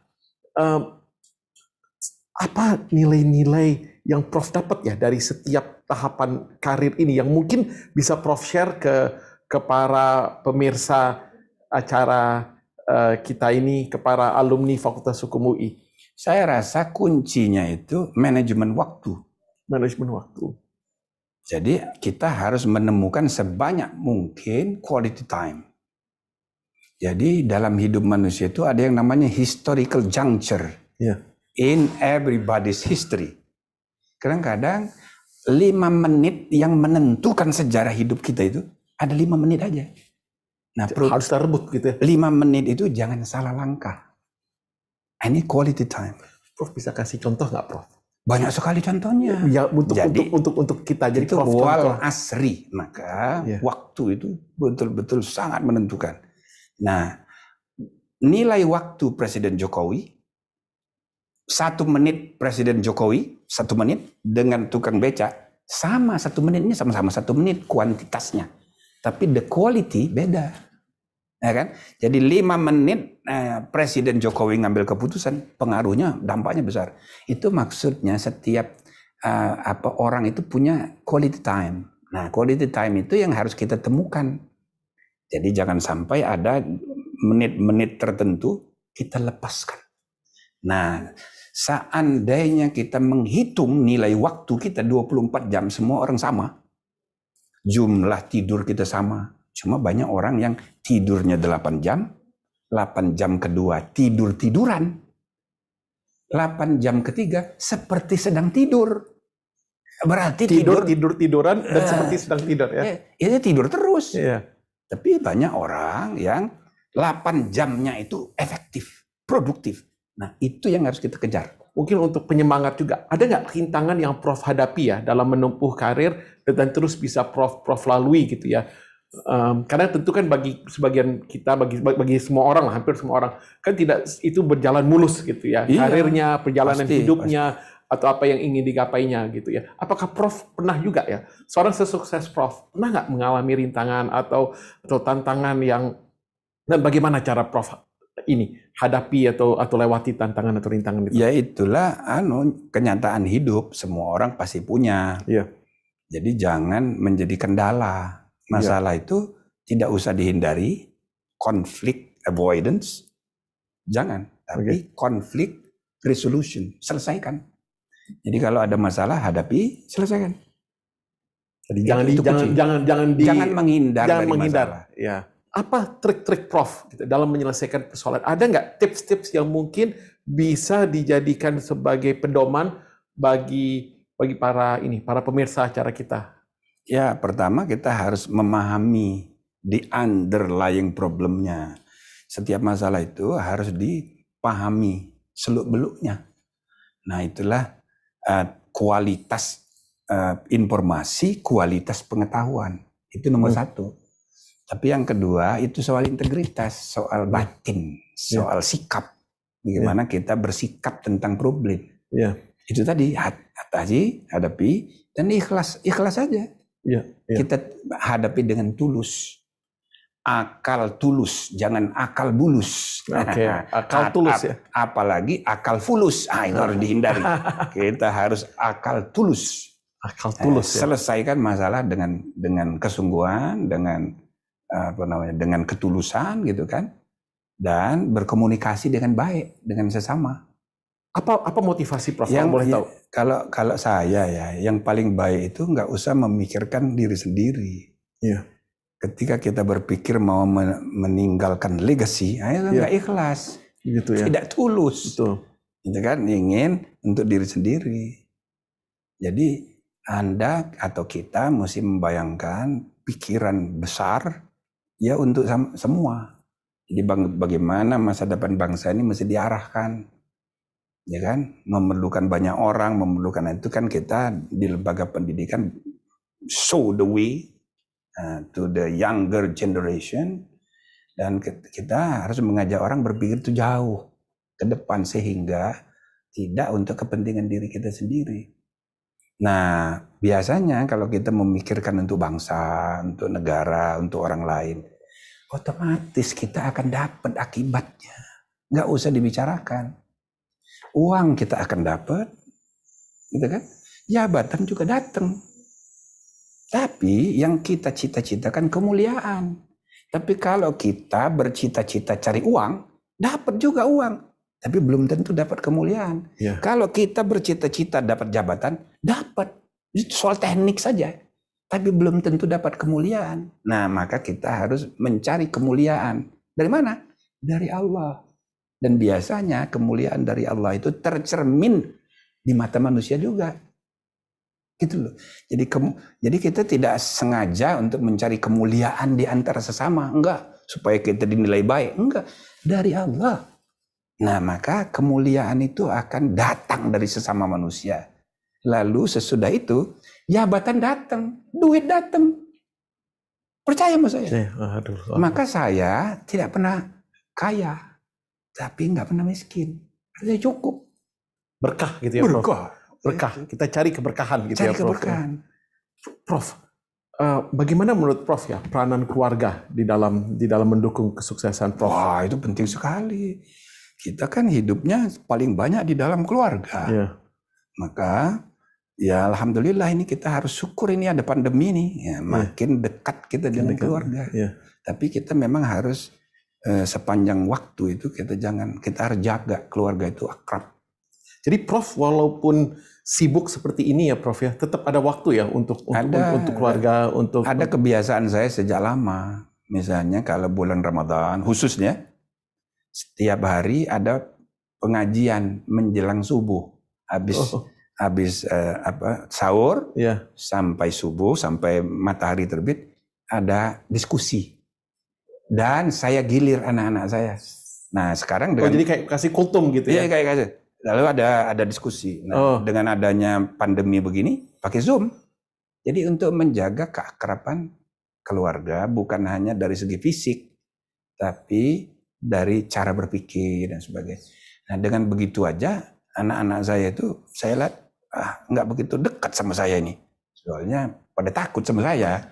apa nilai-nilai yang Prof dapat ya dari setiap tahapan karir ini yang mungkin bisa Prof share ke para pemirsa acara kita ini, ke para alumni Fakultas Hukum UI? Saya rasa kuncinya itu manajemen waktu. Manajemen waktu. Jadi kita harus menemukan sebanyak mungkin quality time. Jadi dalam hidup manusia itu ada yang namanya historical juncture in everybody's history. Kadang-kadang 5 menit yang menentukan sejarah hidup kita itu ada 5 menit aja. Nah, harus terebut gitu ya. 5 menit itu jangan salah langkah. Ini quality time. Prof bisa kasih contoh nggak, Prof? Banyak sekali contohnya. Ya, untuk kita. Jadi itu Prof wal contoh. asri, maka waktu itu betul-betul sangat menentukan. Nah, nilai waktu Presiden Jokowi 1 menit Presiden Jokowi 1 menit dengan tukang beca sama 1 menitnya sama-sama 1 menit kuantitasnya, tapi the quality beda, ya kan? Jadi 5 menit Presiden Jokowi ngambil keputusan, pengaruhnya dampaknya besar. Itu maksudnya setiap orang itu punya quality time. Nah, quality time itu yang harus kita temukan. Jadi jangan sampai ada menit-menit tertentu kita lepaskan. Nah, seandainya kita menghitung nilai waktu kita 24 jam, semua orang sama. Jumlah tidur kita sama. Cuma banyak orang yang tidurnya 8 jam, 8 jam kedua tidur-tiduran. 8 jam ketiga seperti sedang tidur. Berarti tiduran dan seperti sedang tidur ya. Itu tidur terus. Tapi banyak orang yang 8 jamnya itu efektif, produktif. Nah, itu yang harus kita kejar. Mungkin untuk penyemangat juga, ada nggak rintangan yang Prof hadapi ya dalam menempuh karir dan terus bisa Prof lalui gitu ya? Karena tentu kan bagi sebagian kita, bagi semua orang, hampir semua orang, kan tidak itu berjalan mulus gitu ya. Iya, karirnya, perjalanan pasti. hidupnya, atau apa yang ingin digapainya gitu ya. Apakah Prof pernah juga ya, seorang sesukses Prof, pernah nggak mengalami rintangan atau tantangan yang, dan bagaimana cara Prof ini hadapi atau lewati tantangan atau rintangan itu? Ya itulah kenyataan hidup, semua orang pasti punya. Jadi jangan menjadi kendala. Masalah itu tidak usah dihindari, konflik avoidance jangan, tapi konflik resolution, selesaikan. Jadi kalau ada masalah hadapi, selesaikan. Jadi jangan menghindar dari masalah. Ya. Apa trik-trik Prof gitu, dalam menyelesaikan persoalan? Ada nggak tips-tips yang mungkin bisa dijadikan sebagai pedoman bagi para pemirsa acara kita? Ya, pertama kita harus memahami the underlying problemnya. Setiap masalah itu harus dipahami seluk-beluknya. Nah, itulah kualitas informasi, kualitas pengetahuan. Itu nomor 1. Tapi yang kedua itu soal integritas, soal batin, soal sikap. Bagaimana kita bersikap tentang problem. Itu tadi, hadapi, dan ikhlas saja. Kita hadapi dengan tulus. Akal tulus, jangan akal bulus. Akal tulus ya. Apalagi akal fulus. Itu harus dihindari. Kita harus akal tulus. Akal tulus ya. Selesaikan masalah dengan kesungguhan, dengan ketulusan gitu kan, dan berkomunikasi dengan baik dengan sesama. Apa motivasi Prof? Yang boleh tahu? Kalau saya ya, yang paling baik itu nggak usah memikirkan diri sendiri. Ketika kita berpikir mau meninggalkan legacy, itu nggak ikhlas, gitu ya. tidak tulus, gitu kan, ingin untuk diri sendiri. Jadi Anda atau kita mesti membayangkan pikiran besar. Ya untuk semua. Jadi bagaimana masa depan bangsa ini mesti diarahkan. Ya kan? Memerlukan banyak orang, memerlukan itu kan kita di lembaga pendidikan show the way to the younger generation. Dan kita harus mengajak orang berpikir itu jauh ke depan sehingga tidak untuk kepentingan diri kita sendiri. Nah, biasanya kalau kita memikirkan untuk bangsa, untuk negara, untuk orang lain, otomatis kita akan dapat akibatnya. Nggak usah dibicarakan. Uang kita akan dapat, gitu kan? Jabatan juga datang. Tapi yang kita cita-citakan kemuliaan. Tapi kalau kita bercita-cita cari uang, dapat juga uang. Tapi belum tentu dapat kemuliaan. Kalau kita bercita-cita dapat jabatan, dapat. Itu soal teknik saja. Tapi belum tentu dapat kemuliaan. Nah, maka kita harus mencari kemuliaan. Dari mana? Dari Allah. Dan biasanya kemuliaan dari Allah itu tercermin di mata manusia juga. Gitu loh. Jadi kita tidak sengaja untuk mencari kemuliaan di antara sesama, enggak, supaya kita dinilai baik, enggak, dari Allah. Nah, maka kemuliaan itu akan datang dari sesama manusia. Lalu sesudah itu jabatan datang, duit datang. Percaya sama saya. Maka saya tidak pernah kaya, tapi nggak pernah miskin. Saya cukup. Berkah gitu ya, Prof. Berkah. Berkah. Kita cari keberkahan gitu Cari ya, Prof. keberkahan. Prof, bagaimana menurut Prof ya peranan keluarga di dalam mendukung kesuksesan Prof? Wah, itu penting sekali. Kita kan hidupnya paling banyak di dalam keluarga. Iya. Maka ya alhamdulillah ini kita harus syukur ini ada pandemi nih. Ya, makin dekat kita dengan keluarga. Iya. Tapi kita memang harus sepanjang waktu itu kita harus jaga keluarga itu akrab. Jadi Prof walaupun sibuk seperti ini ya Prof ya, tetap ada waktu ya untuk keluarga, untuk ada kebiasaan saya sejak lama. Misalnya kalau bulan Ramadan khususnya setiap hari ada pengajian menjelang subuh. Habis sahur sampai subuh, sampai matahari terbit ada diskusi. Dan saya gilir anak-anak saya. Nah, sekarang jadi kayak kasih kultum gitu ya. Iya, kayak kasih. Lalu ada diskusi. Nah, dengan adanya pandemi begini pakai Zoom. Jadi untuk menjaga keakraban keluarga bukan hanya dari segi fisik, tapi dari cara berpikir dan sebagainya. Nah, dengan begitu aja anak-anak saya itu saya lihat nggak begitu dekat sama saya ini. Soalnya pada takut sama saya.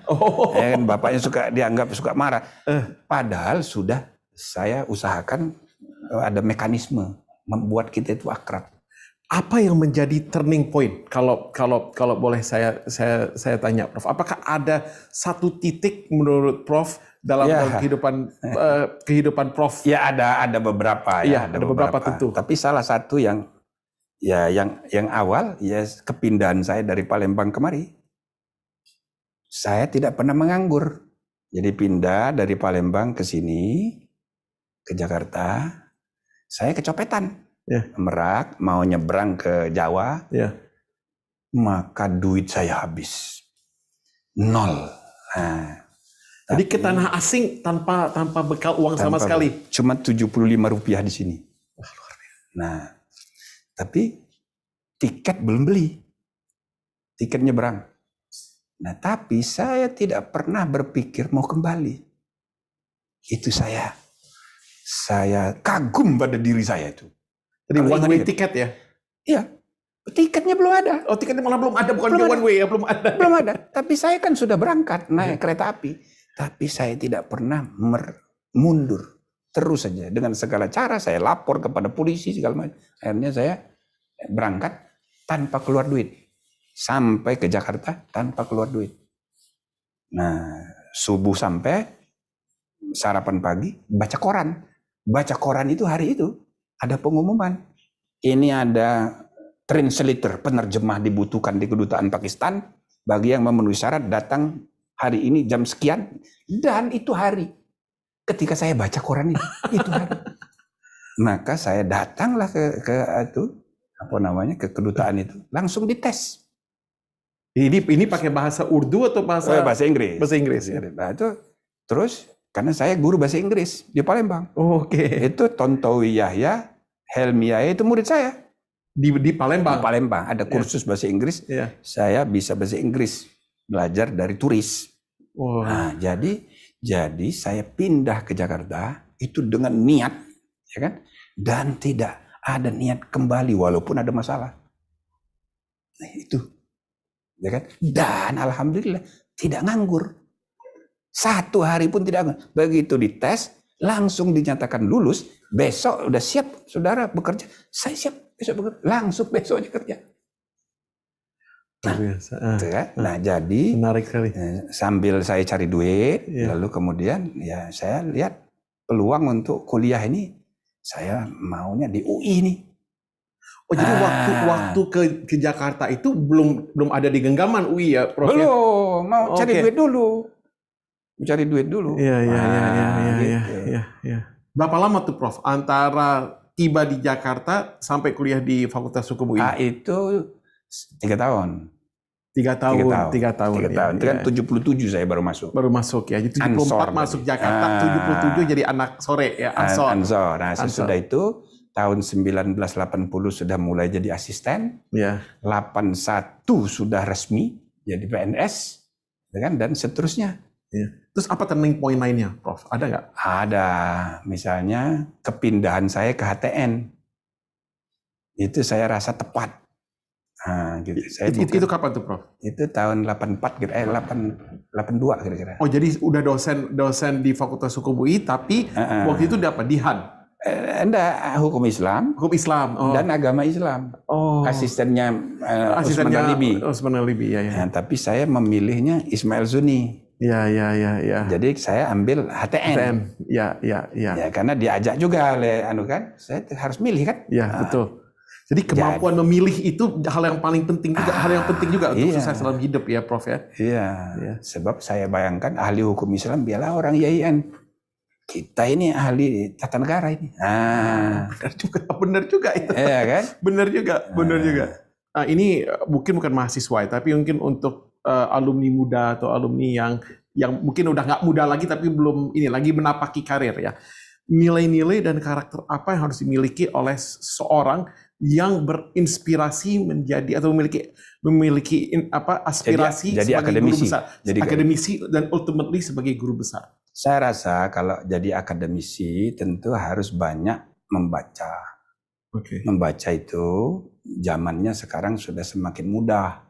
Ya kan, bapaknya dianggap suka marah. Padahal sudah saya usahakan ada mekanisme membuat kita itu akrab. Apa yang menjadi turning point kalau boleh saya tanya Prof? Apakah ada satu titik menurut Prof dalam kehidupan Prof? Ya ada beberapa ya, ada beberapa tentu. Tapi salah satu yang awal ya kepindahan saya dari Palembang kemari. Saya tidak pernah menganggur. Jadi pindah dari Palembang ke sini ke Jakarta. Saya kecopetan. Merak, mau nyebrang ke Jawa. Maka duit saya habis. 0. Nah, jadi ke tanah asing tanpa bekal uang sama sekali. Cuma Rp75 di sini. Luar biasa. Nah, tapi tiket belum beli. Tiket nyebrang. Nah, tapi saya tidak pernah berpikir mau kembali. Itu saya kagum pada diri saya itu. Jadi one way tiket ya? Iya. Tiketnya belum ada. Oh, tiketnya malah belum ada, bukan one way ya, belum ada. Belum ada. Tapi saya kan sudah berangkat naik kereta api. Tapi saya tidak pernah mundur. Terus saja dengan segala cara saya lapor kepada polisi segala macam. Akhirnya saya berangkat tanpa keluar duit. Sampai ke Jakarta tanpa keluar duit. Nah, subuh sampai sarapan pagi baca koran. Baca koran itu hari itu ada pengumuman. Ini ada translator, penerjemah dibutuhkan di kedutaan Pakistan bagi yang memenuhi syarat datang hari ini jam sekian, dan itu hari ketika saya baca koran itu hari. Maka saya datanglah ke kedutaan itu, langsung dites. Ini pakai bahasa Urdu atau bahasa Inggris? Bahasa Inggris. Ya. Nah, itu terus karena saya guru bahasa Inggris di Palembang. Itu Tontowi Yahya, Helmi Yahya itu murid saya. Di Palembang? Di Palembang. Ada kursus bahasa Inggris. Saya bisa bahasa Inggris. Belajar dari turis. Nah, jadi saya pindah ke Jakarta itu dengan niat. Ya kan? Dan tidak ada niat kembali walaupun ada masalah. Nah, itu. Ya kan? Dan alhamdulillah tidak nganggur. 1 hari pun tidak. Begitu dites, langsung dinyatakan lulus. Besok udah siap, saudara bekerja. Saya siap besok bekerja. Langsung besok aja kerja. Nah, jadi menarik sekali. Sambil saya cari duit, lalu kemudian ya saya lihat peluang untuk kuliah ini. Saya maunya di UI nih. Oh, jadi waktu ke Jakarta itu belum ada di genggaman UI ya, Prof? Belum, mau cari duit dulu. Mencari duit dulu. Iya. Berapa lama tuh Prof antara tiba di Jakarta sampai kuliah di Fakultas Hukum UI? Itu 3 tahun. 3 tahun. 3 tahun. Itu kan 77 saya baru masuk. Baru masuk ya. Jadi 74 Ansor masuk tadi. Jakarta, 77 jadi anak sore ya, Ansor. Ansor. Nah, sesudah itu tahun 1980 sudah mulai jadi asisten. Ya. 81 sudah resmi jadi PNS, kan, dan seterusnya. Ya. Terus apa turning point lainnya, Prof? Ada nggak? Ada, misalnya kepindahan saya ke HTN. Itu saya rasa tepat. Nah, gitu. Itu kapan tuh, Prof? Itu tahun 84 gitu, 82 kira-kira. Oh, jadi udah dosen di Fakultas Hukum UI, tapi waktu itu dapat di HAN. Enggak, hukum Islam. Hukum Islam. Oh. Dan agama Islam. Oh. Asistennya Usman Alibi. Usman Alibi, ya. Nah, tapi saya memilihnya Ismail Zuni. Ya. Jadi saya ambil HTN. Ya. Ya, karena diajak juga oleh kan, saya harus milih kan. Ya, betul. Jadi kemampuan memilih itu hal yang paling penting juga, hal yang penting juga untuk sukses dalam hidup ya, Prof ya. Iya. Sebab saya bayangkan ahli hukum Islam biarlah orang YIN. Kita ini ahli tata negara ini. Benar juga itu. Iya kan? Benar juga. Nah, ini mungkin bukan mahasiswa, tapi mungkin untuk alumni muda atau alumni yang mungkin udah nggak muda lagi tapi belum lagi menapaki karir ya. Nilai-nilai dan karakter apa yang harus dimiliki oleh seorang yang berinspirasi menjadi atau memiliki aspirasi jadi sebagai akademisi. Guru besar, akademisi dan ultimately sebagai guru besar. Saya rasa kalau jadi akademisi tentu harus banyak membaca. Membaca itu zamannya sekarang sudah semakin mudah,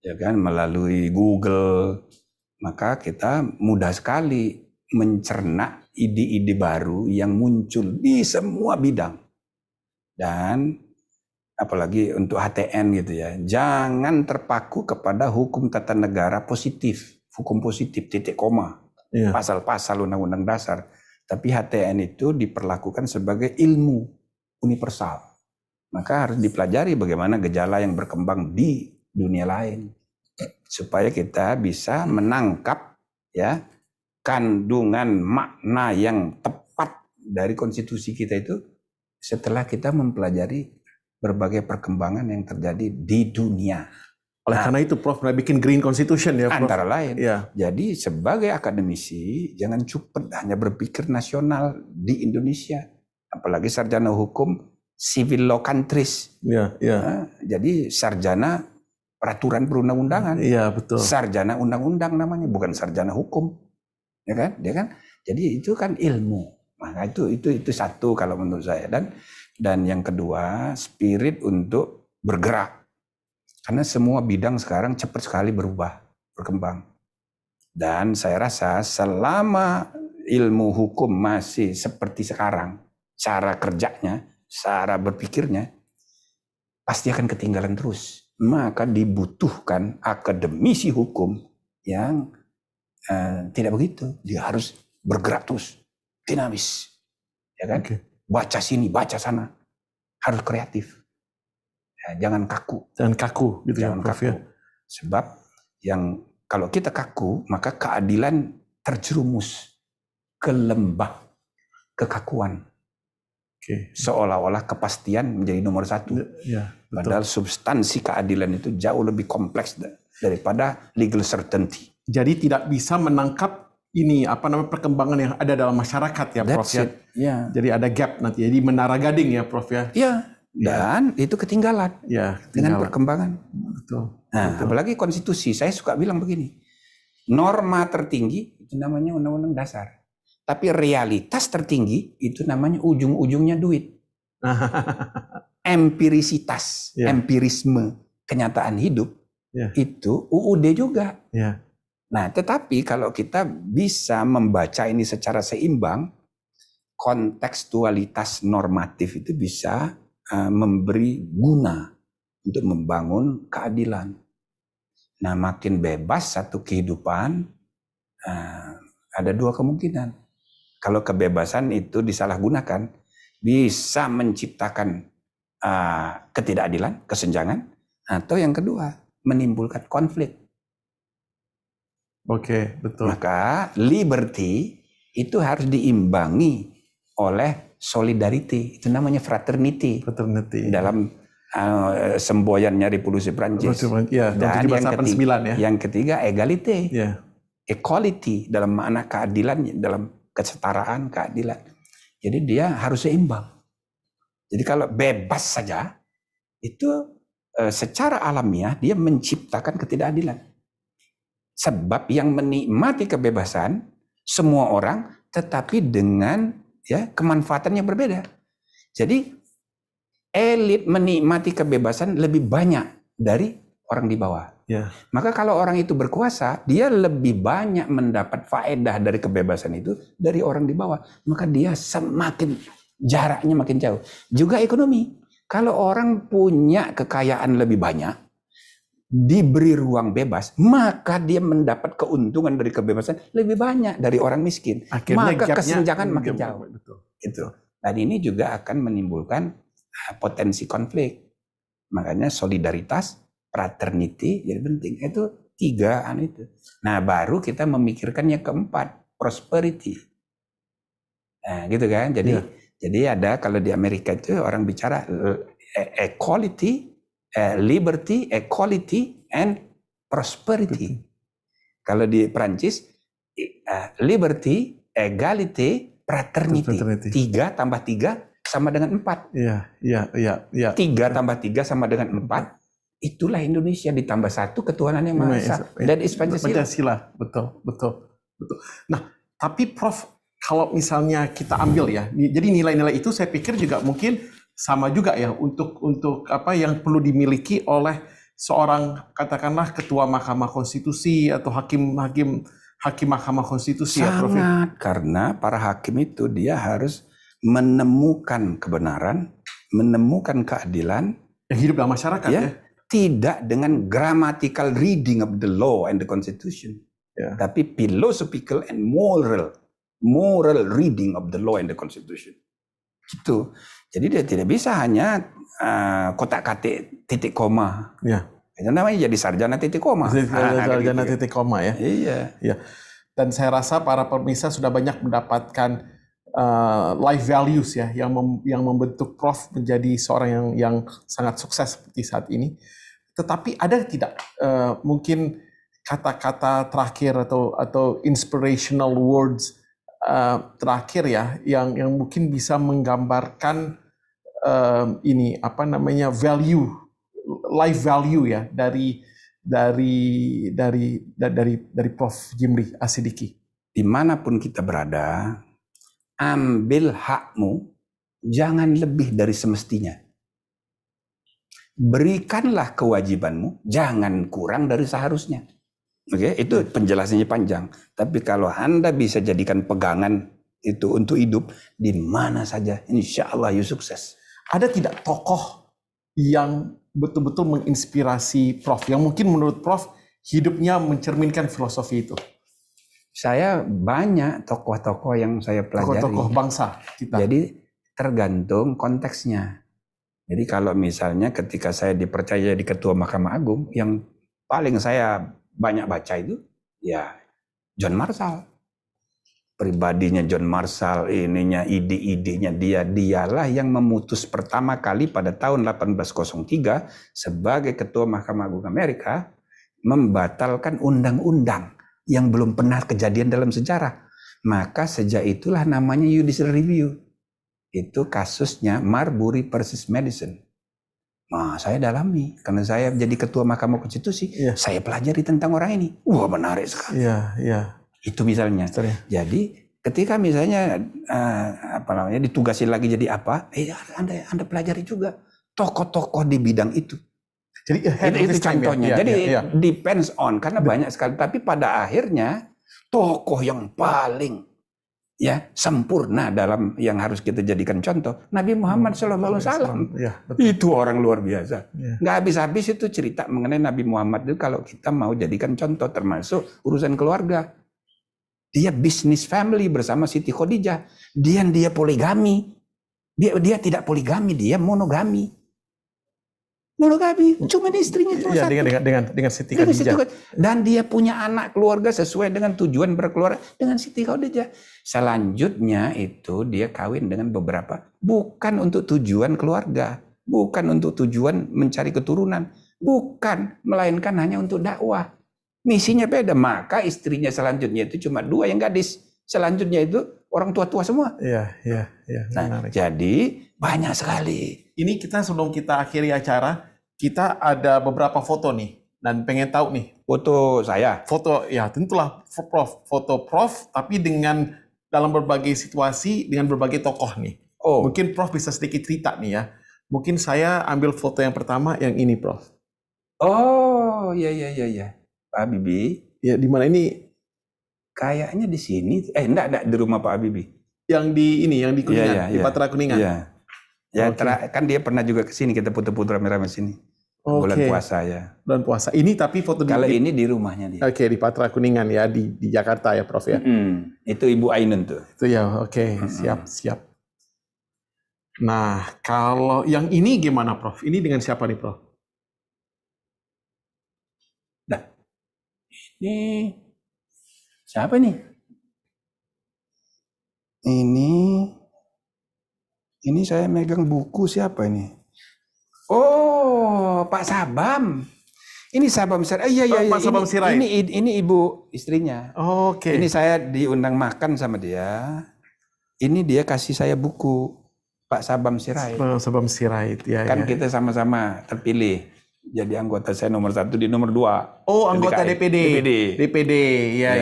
ya kan, melalui Google, maka kita mudah sekali mencerna ide-ide baru yang muncul di semua bidang. Dan apalagi untuk HTN gitu ya, jangan terpaku kepada hukum tata negara positif, hukum positif titik koma, pasal-pasal undang-undang dasar. Tapi HTN itu diperlakukan sebagai ilmu universal. Maka harus dipelajari bagaimana gejala yang berkembang di dunia lain, supaya kita bisa menangkap ya kandungan makna yang tepat dari konstitusi kita itu setelah kita mempelajari berbagai perkembangan yang terjadi di dunia. Oleh karena itu Prof pernah bikin Green Constitution ya, Prof? Antara lain. Ya. Jadi sebagai akademisi jangan cukup hanya berpikir nasional di Indonesia, apalagi sarjana hukum civil law countries. Jadi sarjana peraturan perundang-undangan. Iya, betul. Sarjana undang-undang namanya, bukan sarjana hukum. Ya kan? Jadi itu kan ilmu. Maka itu satu kalau menurut saya, dan yang kedua spirit untuk bergerak, karena semua bidang sekarang cepat sekali berkembang, dan saya rasa selama ilmu hukum masih seperti sekarang, cara kerjanya, cara berpikirnya pasti akan ketinggalan terus. Maka dibutuhkan akademisi hukum yang tidak begitu, dia harus bergerak terus, dinamis, ya kan? Baca sini, baca sana, harus kreatif, ya, jangan kaku. Jangan kaku, gitu jangan ya, Prof, kaku. Ya. Sebab kalau kita kaku, maka keadilan terjerumus ke lembah kekakuan. Seolah-olah kepastian menjadi nomor satu. Ya, padahal substansi keadilan itu jauh lebih kompleks daripada legal certainty. Jadi tidak bisa menangkap perkembangan yang ada dalam masyarakat ya, Prof ya. Yeah. Jadi ada gap nanti, jadi menara gading ya, Prof ya. Iya. Dan itu ketinggalan. Ya, dengan perkembangan. Betul. Nah, apalagi konstitusi, saya suka bilang begini. Norma tertinggi itu namanya undang-undang dasar. Tapi realitas tertinggi itu namanya ujung-ujungnya duit. Empirisitas, empirisme, kenyataan hidup itu UUD juga. Nah, tetapi kalau kita bisa membaca ini secara seimbang, kontekstualitas normatif itu bisa memberi guna untuk membangun keadilan. Nah, makin bebas satu kehidupan, ada dua kemungkinan. Kalau kebebasan itu disalahgunakan, bisa menciptakan ketidakadilan, kesenjangan, atau yang kedua, menimbulkan konflik. Oke, betul. Maka liberty itu harus diimbangi oleh solidarity. Itu namanya fraternity. Dalam semboyannya Revolusi Prancis. Ya, Dan ya. yang ketiga egalite, equality dalam makna keadilan, dalam kesetaraan, keadilan. Jadi dia harus seimbang. Jadi kalau bebas saja, itu secara alamiah dia menciptakan ketidakadilan. Sebab yang menikmati kebebasan semua orang, tetapi dengan kemanfaatannya berbeda. Jadi elit menikmati kebebasan lebih banyak dari orang di bawah. Maka kalau orang itu berkuasa, dia lebih banyak mendapat faedah dari kebebasan itu dari orang di bawah. Maka dia semakin jaraknya makin jauh. Juga ekonomi. Kalau orang punya kekayaan lebih banyak, diberi ruang bebas, maka dia mendapat keuntungan dari kebebasan lebih banyak dari orang miskin. Akhirnya maka kesenjangan makin jauh. Itu. Dan ini juga akan menimbulkan potensi konflik. Makanya solidaritas, fraternity jadi penting. Itu 3 itu. Nah, baru kita memikirkan yang keempat, prosperity. Nah, gitu kan. Jadi ada kalau di Amerika itu orang bicara equality, liberty, equality, and prosperity. Kalau di Prancis liberty, egalite, fraternity. 3 tambah 3 sama dengan 4. Iya. 3 tambah 3 sama dengan 4. Itulah Indonesia ditambah 1 ketuhanan yang Maha Esa. Dan Pancasila. Betul. Nah, tapi Prof, kalau misalnya kita ambil ya, jadi nilai-nilai itu saya pikir juga mungkin sama juga ya untuk apa yang perlu dimiliki oleh seorang katakanlah ketua Mahkamah Konstitusi atau hakim Mahkamah Konstitusi. Sangat, karena para hakim itu dia harus menemukan kebenaran, menemukan keadilan yang hidup dalam masyarakat ya. Tidak dengan grammatical reading of the law and the constitution, tapi philosophical and moral reading of the law and the constitution. Gitu. Jadi dia tidak bisa hanya kotak-katik titik koma. Itu namanya jadi sarjana titik koma. Sarjana titik koma ya. Iya. Dan saya rasa para pemirsa sudah banyak mendapatkan life values ya yang membentuk Prof menjadi seorang yang sangat sukses seperti saat ini. Tetapi ada tidak mungkin kata-kata terakhir atau inspirational words terakhir ya yang mungkin bisa menggambarkan life value ya dari Prof Jimli Asidiki. Dimanapun kita berada, ambil hakmu, jangan lebih dari semestinya. Berikanlah kewajibanmu, jangan kurang dari seharusnya. Oke, itu penjelasannya panjang. Tapi kalau Anda bisa jadikan pegangan itu untuk hidup di mana saja, insya Allah you sukses. Ada tidak tokoh yang betul-betul menginspirasi Prof, yang mungkin menurut Prof hidupnya mencerminkan filosofi itu? Saya banyak tokoh-tokoh yang saya pelajari. Tokoh-tokoh bangsa kita. Jadi tergantung konteksnya. Jadi kalau misalnya ketika saya dipercaya di Ketua Mahkamah Agung, yang paling saya banyak baca itu ya John Marshall. Pribadinya John Marshall, ide-idenya dialah yang memutus pertama kali pada tahun 1803 sebagai Ketua Mahkamah Agung Amerika membatalkan undang-undang yang belum pernah kejadian dalam sejarah. Maka sejak itulah namanya judicial review. Itu kasusnya Marbury versus Madison. Nah, saya dalami karena saya jadi ketua Mahkamah Konstitusi. Saya pelajari tentang orang ini. Wah, menarik sekali. Itu misalnya. Jadi ketika misalnya ditugasi lagi jadi apa? Anda pelajari juga tokoh-tokoh di bidang itu. Jadi itu contohnya. Jadi depends on karena banyak sekali. Tapi pada akhirnya tokoh yang paling sempurna dalam yang harus kita jadikan contoh Nabi Muhammad SAW. Itu orang luar biasa. Nggak habis-habis itu cerita mengenai Nabi Muhammad itu kalau kita mau jadikan contoh termasuk urusan keluarga. Dia bisnis family bersama Siti Khadijah. Dia poligami. Dia tidak poligami, dia monogami. Cuma istrinya cuma satu. Dengan Siti Khadijah. Dan dia punya anak keluarga sesuai dengan tujuan berkeluarga dengan Siti Khadijah. Selanjutnya itu dia kawin dengan beberapa bukan untuk tujuan keluarga, bukan untuk tujuan mencari keturunan, bukan, melainkan hanya untuk dakwah. Misinya beda, maka istrinya selanjutnya itu cuma 2 yang gadis, selanjutnya itu orang tua-tua semua. Iya. Nah, jadi banyak sekali. Ini kita sebelum kita akhiri acara, kita ada beberapa foto nih dan pengen tahu nih. Foto saya. Foto ya tentulah Prof. Foto Prof tapi dengan dalam berbagai situasi dengan berbagai tokoh nih. Oh. Mungkin Prof bisa sedikit cerita nih ya. Mungkin saya ambil foto yang pertama yang ini Prof. Oh, iya. Pak Habibie. Ya di mana ini? Kayaknya di sini. Enggak di rumah Pak Habibie. Yang di ini, yang di Kuningan, di Patra Kuningan. Iya. Ya, kan dia pernah juga ke sini, kita foto-foto rame-rame sini. Bulan puasa ya. Bulan puasa. Ini tapi foto kalau ini di rumahnya dia. Oke, di Patra Kuningan ya, di Jakarta ya, Prof ya. Itu Ibu Ainun tuh. Itu ya, oke, siap. Nah, kalau yang ini gimana, Prof? Ini dengan siapa nih, Prof? Nah, ini siapa nih? Ini saya megang buku siapa ini? Oh, Pak Sabam. Ini Sabam Sirait. Iya. Pak Sabam Sirait. Ini ibu istrinya. Oke. Ini saya diundang makan sama dia. Ini dia kasih saya buku Pak Sabam Sirait. Pak Sabam Sirait, ya. Kan kita sama-sama terpilih. Jadi anggota saya nomor 1 di nomor 2. Oh, anggota DPD. Iya.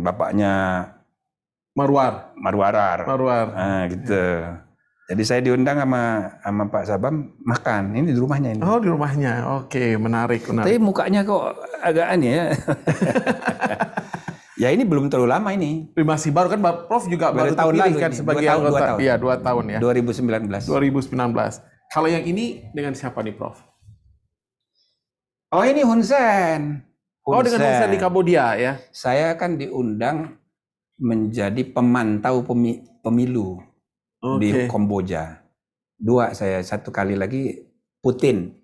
Bapaknya Marwar. Nah, gitu. Jadi saya diundang sama Pak Sabam makan. Ini di rumahnya ini. Oh, di rumahnya. Oke, menarik. Tapi mukanya kok agak aneh ya. Ya ini belum terlalu lama ini. Masih baru kan, Prof juga baru tahun terpilih lalu kan ini. sebagai 2 anggota. tahun. Iya, 2 tahun ya. 2019. Kalau yang ini dengan siapa nih, Prof? Oh, ini Hun Sen. Oh, dengan Hun Sen di Kambodia ya. Saya kan diundang menjadi pemantau pemilu di Kamboja. 2 saya, 1 kali lagi Putin.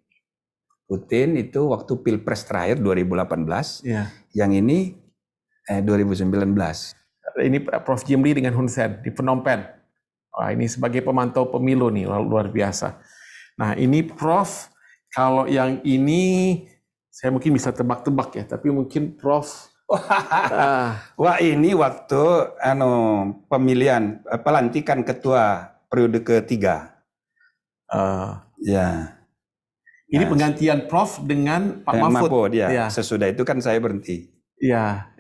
Putin itu waktu Pilpres terakhir 2018. Iya. Yang ini 2019. Ini Prof Jimli dengan Hun Sen di Phnom Penh. Wah, ini sebagai pemantau pemilu nih, luar biasa. Nah, ini Prof, kalau yang ini saya mungkin bisa tebak-tebak ya, tapi mungkin Prof Wah, ini waktu pemilihan pelantikan ketua periode ketiga. Ya. Ini penggantian Prof dengan Pak Mahfud. Ya. Sesudah itu kan saya berhenti. Iya.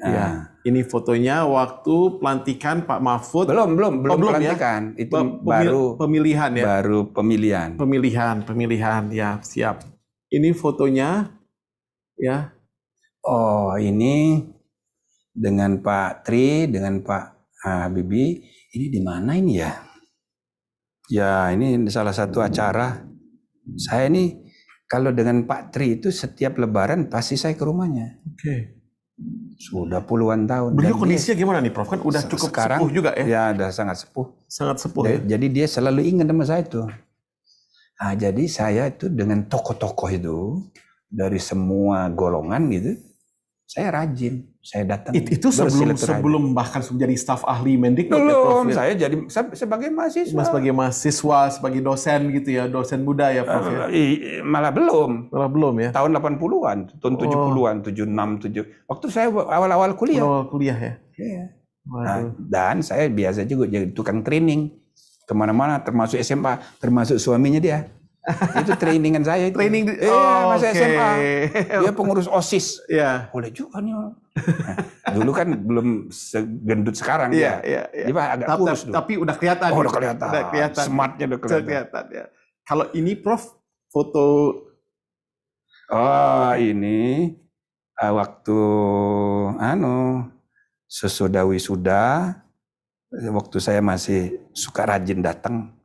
Ini fotonya waktu pelantikan Pak Mahfud. Belum pelantikan. Ya? Itu baru pemilihan ya. Baru pemilihan. Pemilihan ya, siap. Ini fotonya ya. Oh, ini dengan Pak Tri, dengan Pak Habibie. Ini di mana ini ya? Ya, ini salah satu acara. Saya ini kalau dengan Pak Tri itu setiap Lebaran pasti saya ke rumahnya. Oke. Sudah puluhan tahun. Beliau kondisinya gimana nih, Prof? Kan udah cukup sepuh juga ya? Ya, udah sangat sepuh. Sangat sepuh ya? Jadi dia selalu ingat sama saya tuh. Nah, jadi saya itu dengan tokoh-tokoh itu, dari semua golongan gitu, saya rajin. Saya datang. Itu sebelum bahkan menjadi staf ahli Mendikbud ya, Prof? Saya jadi sebagai mahasiswa. Sebagai mahasiswa, sebagai dosen gitu ya, dosen muda ya, Prof ya? Malah belum ya. Tahun 80-an, tahun 70-an, 76, 7. Waktu saya awal-awal kuliah. Awal kuliah ya? Iya. Nah, dan saya biasa juga jadi tukang training. Kemana-mana, termasuk SMA, termasuk suaminya dia. Itu trainingan saya. Training masa SMA. Dia pengurus OSIS. Iya. Boleh juga nih. Nah, dulu kan belum segendut sekarang ya. Dia agak kurus dulu. Tapi udah kelihatan. Oh, udah kelihatan. Smartnya udah kelihatan. Ya. Kalau ini Prof, foto. Oh, ini waktu sesudah wisuda, waktu saya masih suka rajin datang.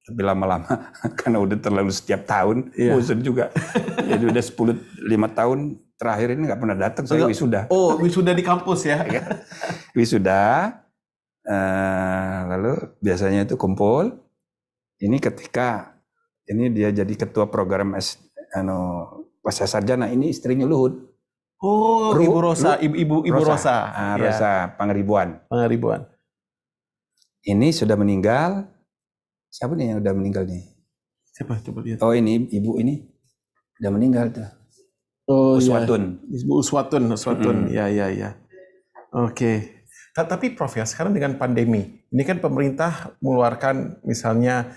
Tapi lama-lama karena udah terlalu setiap tahun, bosan juga. Jadi udah 5 tahun terakhir ini nggak pernah datang, saya wisuda. Oh, wisuda di kampus ya? Wisuda, lalu biasanya itu kumpul. Ini ketika ini dia jadi ketua program pasca sarjana, ini istrinya Luhut. Oh, Ibu Rosa, Ibu Rosa. Ya. Rosa Pangeribuan. Pangeribuan. Ini sudah meninggal. Siapa nih yang udah meninggal nih? Siapa? Coba lihat. Oh ini ibu ini udah meninggal tuh. Oh Uswatun. Ya. Ibu Uswatun. Ya. Oke. Tapi Prof ya, sekarang dengan pandemi, ini kan pemerintah mengeluarkan misalnya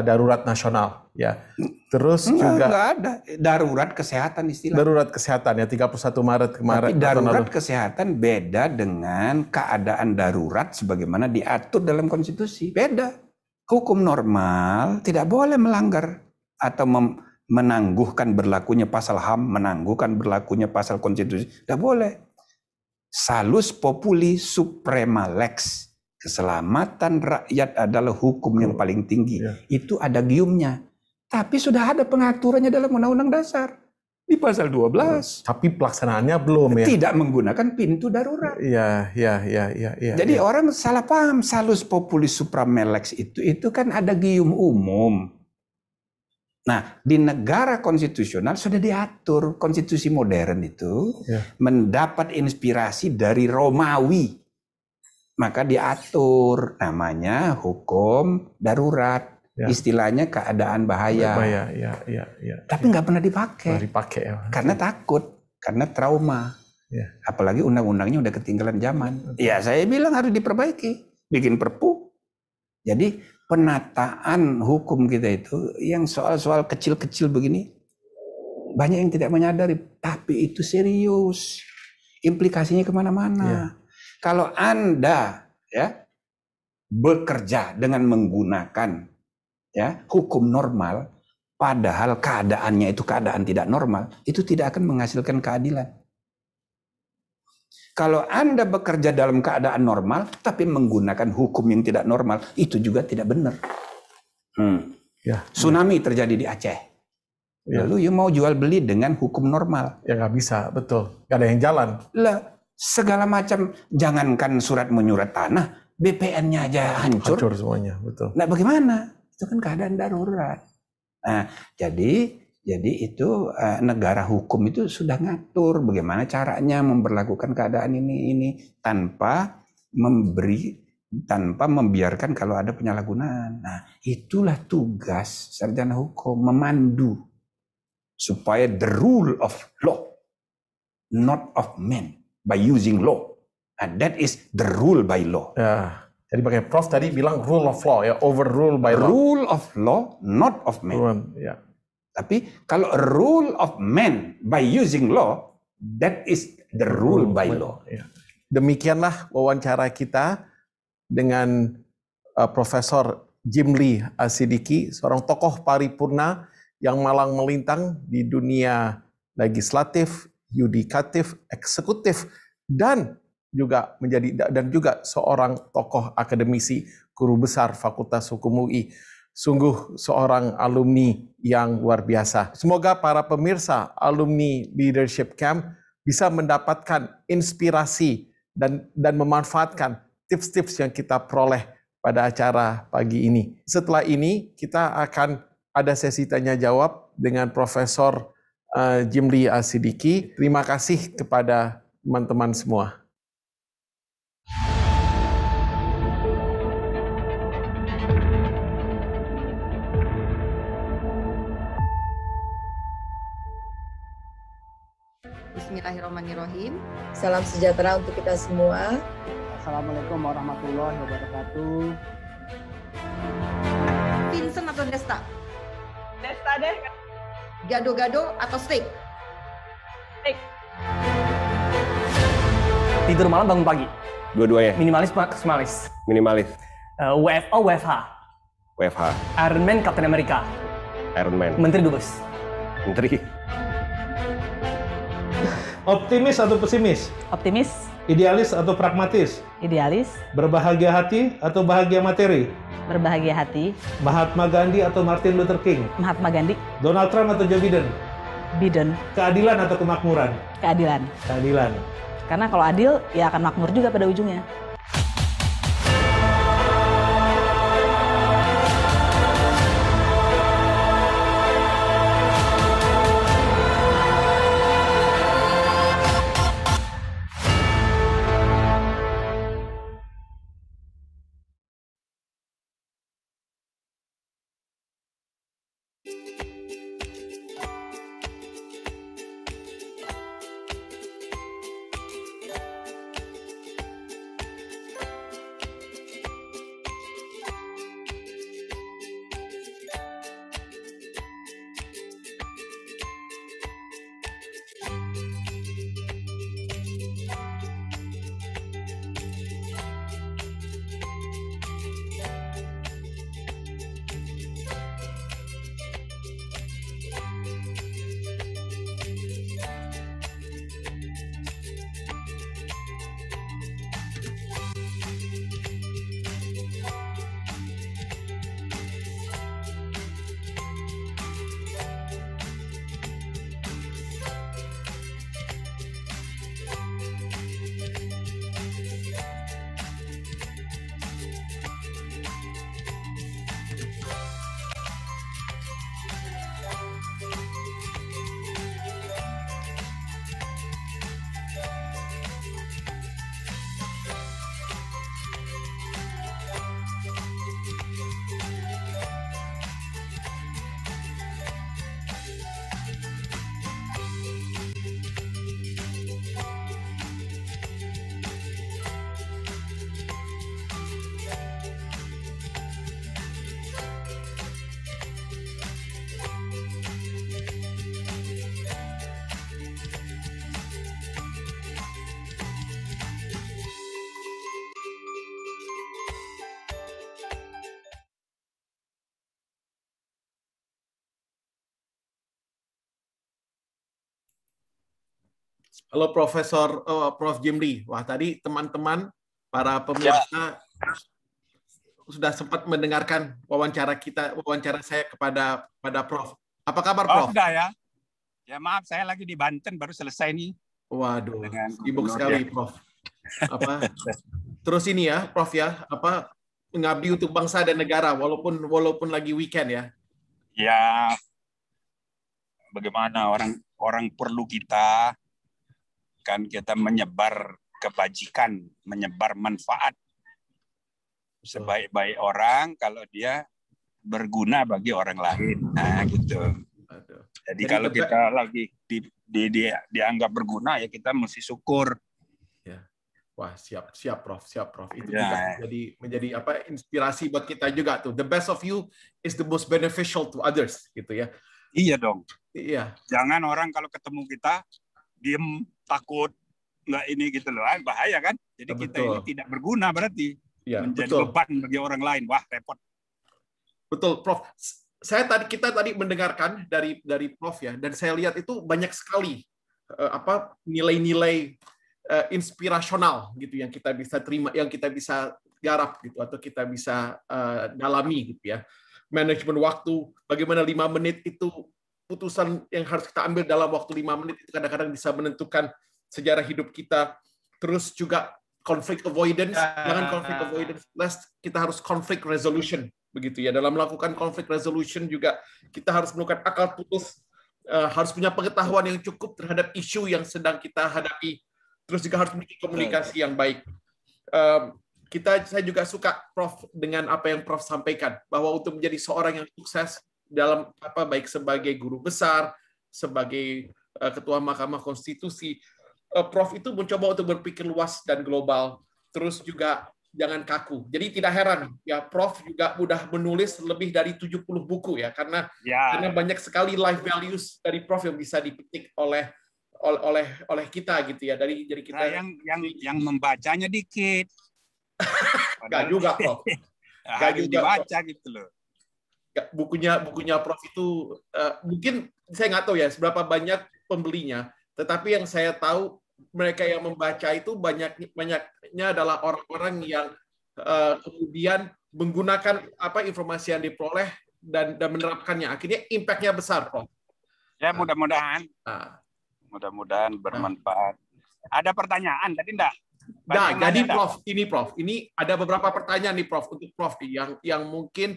darurat nasional, ya. Terus juga enggak ada darurat kesehatan istilah. Darurat kesehatan ya 31 Maret kemarin. Tapi darurat kesehatan beda dengan keadaan darurat sebagaimana diatur dalam konstitusi. Beda. Hukum normal tidak boleh melanggar atau menangguhkan berlakunya pasal HAM, menangguhkan berlakunya pasal konstitusi. Tidak boleh. Salus populi suprema lex. Keselamatan rakyat adalah hukum yang paling tinggi. Ya. Itu ada giumnya. Tapi sudah ada pengaturannya dalam Undang-Undang Dasar. Di pasal 12. Tapi pelaksanaannya belum ya. Tidak menggunakan pintu darurat. Iya. Jadi orang salah paham. Salus populi suprema lex itu kan ada gium umum. Nah, di negara konstitusional sudah diatur. Konstitusi modern itu mendapat inspirasi dari Romawi. Maka diatur namanya hukum darurat. Istilahnya keadaan bahaya. Tapi nggak pernah dipakai. Ya. Karena takut, karena trauma. Apalagi undang-undangnya udah ketinggalan zaman. Ya saya bilang harus diperbaiki, bikin perpu. Jadi penataan hukum kita itu yang soal-soal kecil-kecil begini banyak yang tidak menyadari, tapi itu serius. Implikasinya kemana-mana. Kalau Anda bekerja dengan menggunakan hukum normal, padahal keadaannya itu keadaan tidak normal, itu tidak akan menghasilkan keadilan. Kalau Anda bekerja dalam keadaan normal, tapi menggunakan hukum yang tidak normal, itu juga tidak benar. Tsunami terjadi di Aceh. Lalu you mau jual beli dengan hukum normal? Ya nggak bisa, betul. Nggak ada yang jalan. Lah, segala macam, jangankan surat menyurat tanah, BPN-nya aja hancur. Hancur semuanya, betul. Nah bagaimana? Itu kan keadaan darurat. Nah, jadi itu negara hukum itu sudah ngatur bagaimana caranya memberlakukan keadaan ini tanpa membiarkan kalau ada penyalahgunaan. Nah, itulah tugas sarjana hukum, memandu supaya the rule of law, not of men, by using law. Nah, that is the rule by law. Ya. Jadi pakai Prof tadi bilang rule of law ya, overrule by law. Rule of law, not of men. Tapi kalau rule of men by using law, that is the rule by law. Demikianlah wawancara kita dengan Profesor Jimli Asidiki, seorang tokoh paripurna yang malang melintang di dunia legislatif, yudikatif, eksekutif, dan juga seorang tokoh akademisi, guru besar Fakultas Hukum UI. Sungguh seorang alumni yang luar biasa. Semoga para pemirsa alumni Leadership Camp bisa mendapatkan inspirasi dan memanfaatkan tips-tips yang kita peroleh pada acara pagi ini. Setelah ini kita akan ada sesi tanya jawab dengan Profesor Jimli Asidiki. Terima kasih kepada teman-teman semua. Bismillahirrahmanirrahim. Salam sejahtera untuk kita semua. Assalamualaikum warahmatullahi wabarakatuh. Vincent atau Desta? Desta deh. Gado-gado atau steak? Steak. Tidur malam bangun pagi. Dua-duanya. Minimalis maksimalis. Minimalis. WFO WFH. WFH. Iron Man Captain America. Iron Man. Menteri Dubes. Menteri. Optimis atau pesimis? Optimis, Idealis atau pragmatis? idealis, Berbahagia hati atau bahagia materi? berbahagia hati, Mahatma Gandhi atau Martin Luther King? Mahatma Gandhi, Donald Trump atau Joe Biden? Biden, Keadilan atau kemakmuran? keadilan. Keadilan. Karena kalau adil, ya akan makmur juga pada ujungnya. Halo Profesor Prof. Jimli. Wah, tadi teman-teman para pemirsa sudah sempat mendengarkan wawancara saya kepada Prof. Apa kabar Prof? Sudah ya. Ya maaf, saya lagi di Banten baru selesai nih. Waduh, sibuk sekali Prof. Terus ini ya, Prof ya, mengabdi untuk bangsa dan negara walaupun lagi weekend ya. Ya, bagaimana orang perlu kita menyebar kebajikan, menyebar manfaat sebaik-baik orang kalau dia berguna bagi orang lain. Nah, gitu. Jadi kalau kita lagi dianggap berguna ya kita mesti syukur. Ya. Wah, siap Prof. Itu juga menjadi inspirasi buat kita juga tuh. The best of you is the most beneficial to others gitu ya. Iya dong. Iya. Jangan orang kalau ketemu kita diem, takut, nggak ini gitu loh. Bahaya kan? Jadi kita ini tidak berguna berarti. Ya, menjadi beban bagi orang lain. Wah, repot. Betul, Prof. Kita tadi mendengarkan dari Prof ya, dan saya lihat itu banyak sekali nilai-nilai inspirasional gitu yang kita bisa terima, yang kita bisa garap gitu, atau kita bisa dalami gitu ya. Manajemen waktu, bagaimana 5 menit itu putusan yang harus kita ambil dalam waktu 5 menit itu kadang-kadang bisa menentukan sejarah hidup kita. Terus juga conflict avoidance, jangan conflict avoidance, kita harus conflict resolution begitu ya. Dalam melakukan conflict resolution juga kita harus melakukan akal putus, harus punya pengetahuan yang cukup terhadap isu yang sedang kita hadapi. Terus juga harus memiliki komunikasi yang baik. Saya juga suka Prof dengan apa yang Prof sampaikan, bahwa untuk menjadi seorang yang sukses dalam baik sebagai guru besar, sebagai ketua Mahkamah Konstitusi, Prof itu mencoba untuk berpikir luas dan global, terus juga jangan kaku. Jadi tidak heran ya, Prof juga mudah menulis lebih dari 70 buku ya, karena banyak sekali life values dari Prof yang bisa dipetik oleh kita gitu ya. Dari kita yang membacanya dikit. Enggak juga, Prof. Enggak juga dibaca gitu loh. Bukunya Prof itu mungkin saya nggak tahu ya seberapa banyak pembelinya. Tetapi yang saya tahu, mereka yang membaca itu banyaknya adalah orang-orang yang kemudian menggunakan informasi yang diperoleh dan menerapkannya. Akhirnya impact-nya besar, Prof. Ya, mudah-mudahan. Mudah-mudahan bermanfaat. Ada pertanyaan tadi enggak? Nah, jadi Prof, ini ada beberapa pertanyaan nih, Prof, untuk Prof yang mungkin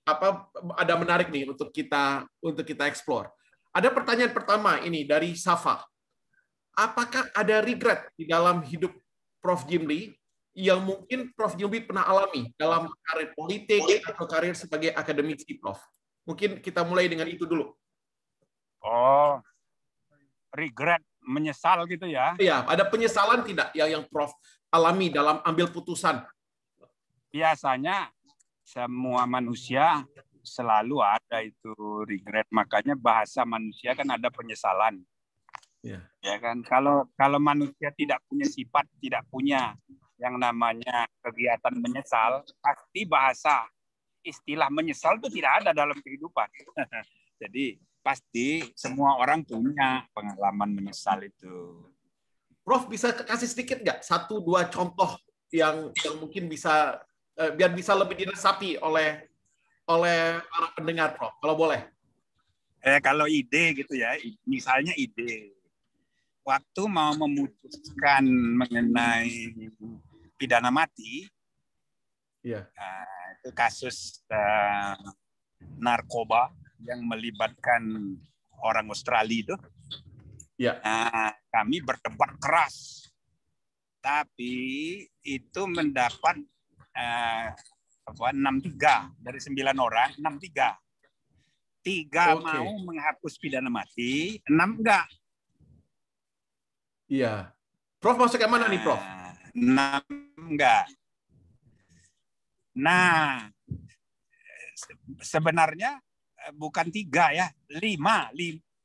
ada menarik nih untuk kita explore. Ada pertanyaan pertama ini dari Safa. Apakah ada regret di dalam hidup Prof Jimli yang mungkin Prof Jimli pernah alami dalam karir politik atau karir sebagai akademisi, Prof? Mungkin kita mulai dengan itu dulu. Oh, regret, menyesal gitu ya? Iya, ada penyesalan tidak yang Prof alami dalam ambil putusan? Biasanya semua manusia selalu ada itu regret, makanya bahasa manusia kan ada penyesalan. Ya kan, kalau manusia tidak punya sifat, tidak punya yang namanya kegiatan menyesal, pasti bahasa istilah menyesal itu tidak ada dalam kehidupan. Jadi pasti semua orang punya pengalaman menyesal itu. Prof bisa kasih sedikit nggak 1-2 contoh yang mungkin bisa biar bisa lebih diresapi oleh para pendengar, Prof, kalau boleh. Kalau ide gitu ya, misalnya ide. Waktu mau memutuskan mengenai pidana mati, itu kasus narkoba yang melibatkan orang Australia itu, kami berdebat keras. Tapi itu mendapat 6-3 dari 9 orang, 6-3. 3 mau menghapus pidana mati, 6 enggak. Iya. Prof masuk yang mana nih, Prof? 6 enggak. Nah, sebenarnya bukan 3 ya, 5,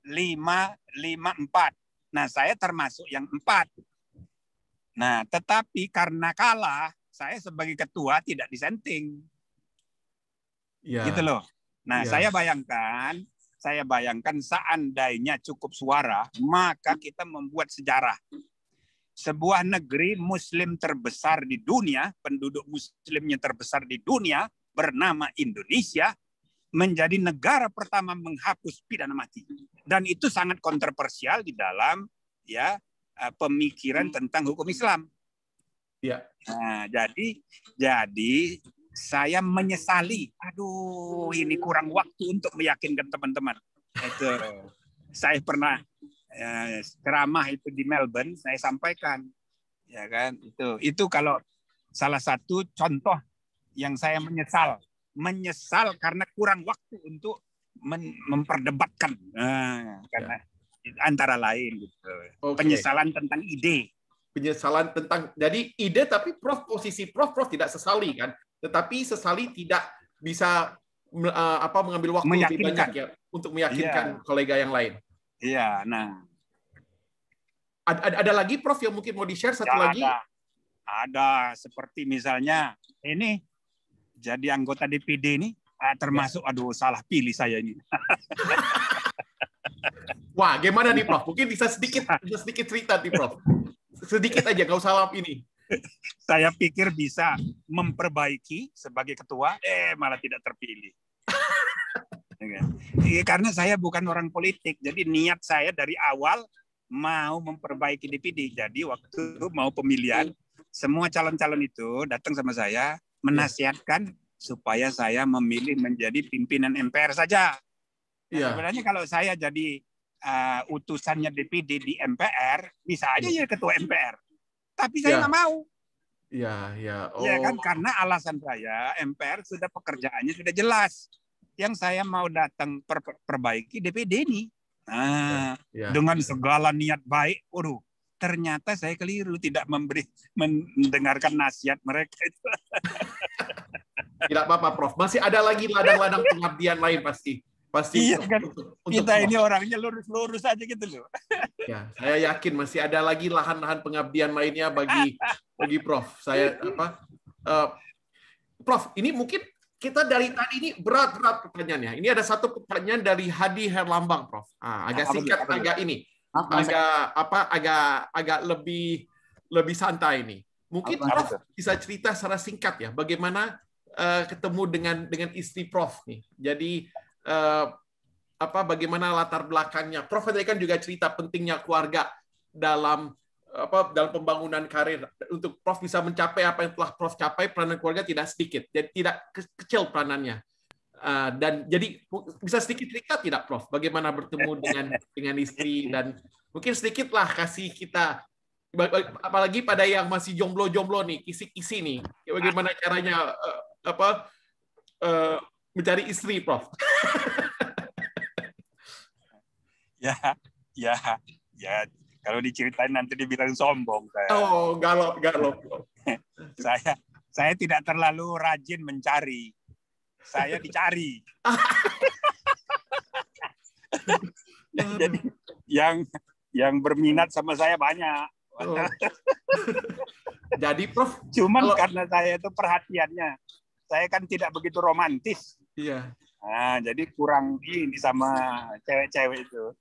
4. Nah, saya termasuk yang 4. Nah, tetapi karena kalah, saya sebagai ketua tidak disenting. Gitu loh. Nah, saya bayangkan saya bayangkan seandainya cukup suara, maka kita membuat sejarah. Sebuah negeri Muslim terbesar di dunia, penduduk Muslimnya terbesar di dunia, bernama Indonesia, menjadi negara pertama menghapus pidana mati. Dan itu sangat kontroversial di dalam ya pemikiran tentang hukum Islam. Ya. Nah, jadi saya menyesali. Aduh, ini kurang waktu untuk meyakinkan teman-teman. Itu saya pernah ceramah itu di Melbourne, saya sampaikan, ya kan? Itu kalau salah satu contoh yang saya menyesal karena kurang waktu untuk memperdebatkan, karena antara lain gitu. Penyesalan tentang ide. Penyesalan tentang, jadi ide, tapi Prof, posisi Prof tidak sesali kan, tetapi sesali tidak bisa mengambil waktu lebih banyak ya untuk meyakinkan kolega yang lain. Iya, nah. Ada lagi Prof yang mungkin mau di-share satu lagi? Ada, seperti misalnya ini jadi anggota DPD ini termasuk aduh salah pilih saya ini. Wah, gimana nih Prof? Mungkin bisa sedikit cerita nih Prof. Sedikit aja, nggak usah lama ini. Saya pikir bisa memperbaiki sebagai ketua, malah tidak terpilih. Karena saya bukan orang politik, jadi niat saya dari awal mau memperbaiki DPD. Jadi waktu mau pemilihan, semua calon-calon itu datang sama saya, menasihatkan supaya saya memilih menjadi pimpinan MPR saja. Sebenarnya kalau saya jadi utusannya DPD di MPR, bisa aja ya ketua MPR. Tapi saya nggak mau. Ya kan, karena alasan saya MPR sudah pekerjaannya sudah jelas. Yang saya mau datang perbaiki DPD ini. Nah, dengan segala niat baik, ternyata saya keliru, tidak mendengarkan nasihat mereka itu. Tidak apa-apa, Prof. Masih ada lagi ladang-ladang pengabdian lain pasti. Iya kan, kita ini orangnya lurus-lurus aja gitu loh. Ya, saya yakin masih ada lagi lahan-lahan pengabdian lainnya bagi Prof. Prof, ini mungkin kita dari tadi ini berat-berat pertanyaannya. Ini ada satu pertanyaan dari Hadi Herlambang, Prof. Agak singkat, agak lebih santai ini. Mungkin Prof bisa cerita secara singkat ya, bagaimana ketemu dengan istri Prof nih. Jadi bagaimana latar belakangnya. Prof tadi kan juga cerita pentingnya keluarga dalam pembangunan karir. Untuk Prof bisa mencapai apa yang telah Prof capai, peranan keluarga tidak sedikit, jadi tidak kecil peranannya. Dan jadi bisa sedikit cerita tidak Prof, bagaimana bertemu dengan istri, dan mungkin sedikitlah kasih kita, apalagi pada yang masih jomblo nih, kisi-kisi nih, bagaimana caranya mencari istri, Prof. Ya. Kalau diceritain nanti dibilang sombong. Oh, galop. Saya tidak terlalu rajin mencari. Saya dicari. Jadi yang berminat sama saya banyak. Jadi, Prof, cuman karena saya itu perhatiannya, saya kan tidak begitu romantis. Iya. Nah, jadi kurang ini sama cewek-cewek itu.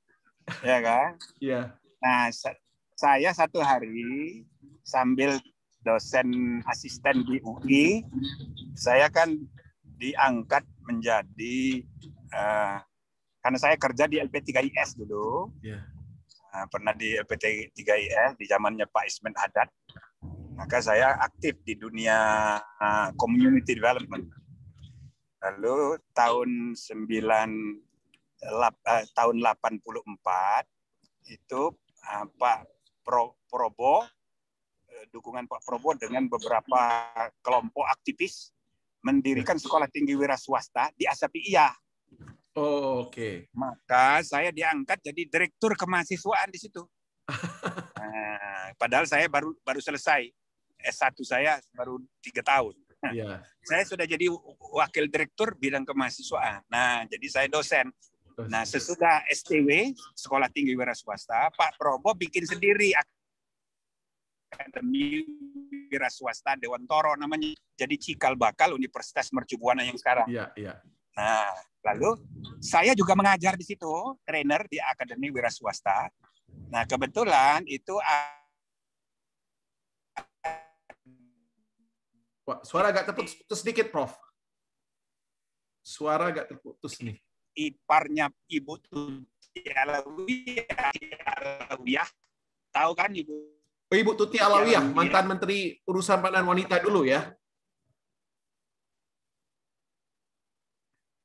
Ya kan? Iya. Nah, saya satu hari sambil dosen asisten di UI, saya kan diangkat menjadi, karena saya kerja di LP3IS dulu, pernah di LP3IS di zamannya Pak Ismen Haddad, maka saya aktif di dunia community development. Lalu tahun 84 itu Pak Probo, dukungan Pak Probo dengan beberapa kelompok aktivis mendirikan sekolah tinggi wira swasta di Asapi'iyah. Oh, oke. Maka saya diangkat jadi direktur kemahasiswaan di situ. Padahal saya baru selesai S1, saya baru 3 tahun. Saya sudah jadi wakil direktur bidang kemahasiswaan. Nah, jadi saya dosen. Nah, sesudah STW, Sekolah Tinggi Wira Swasta, Pak Probo bikin sendiri Akademi Wira Swasta Dewan Toro namanya. Jadi cikal bakal Universitas Mercu Buana yang sekarang. Iya. Nah, Lalu saya juga mengajar di situ, trainer di Akademi Wira Swasta. Nah, kebetulan itu suara agak terputus sedikit, Prof. Suara agak terputus nih. Iparnya Ibu Tuti Alawiyah. Tahu kan Ibu? Ibu Tuti Alawiyah, mantan Menteri Urusan Perempuan Wanita dulu ya.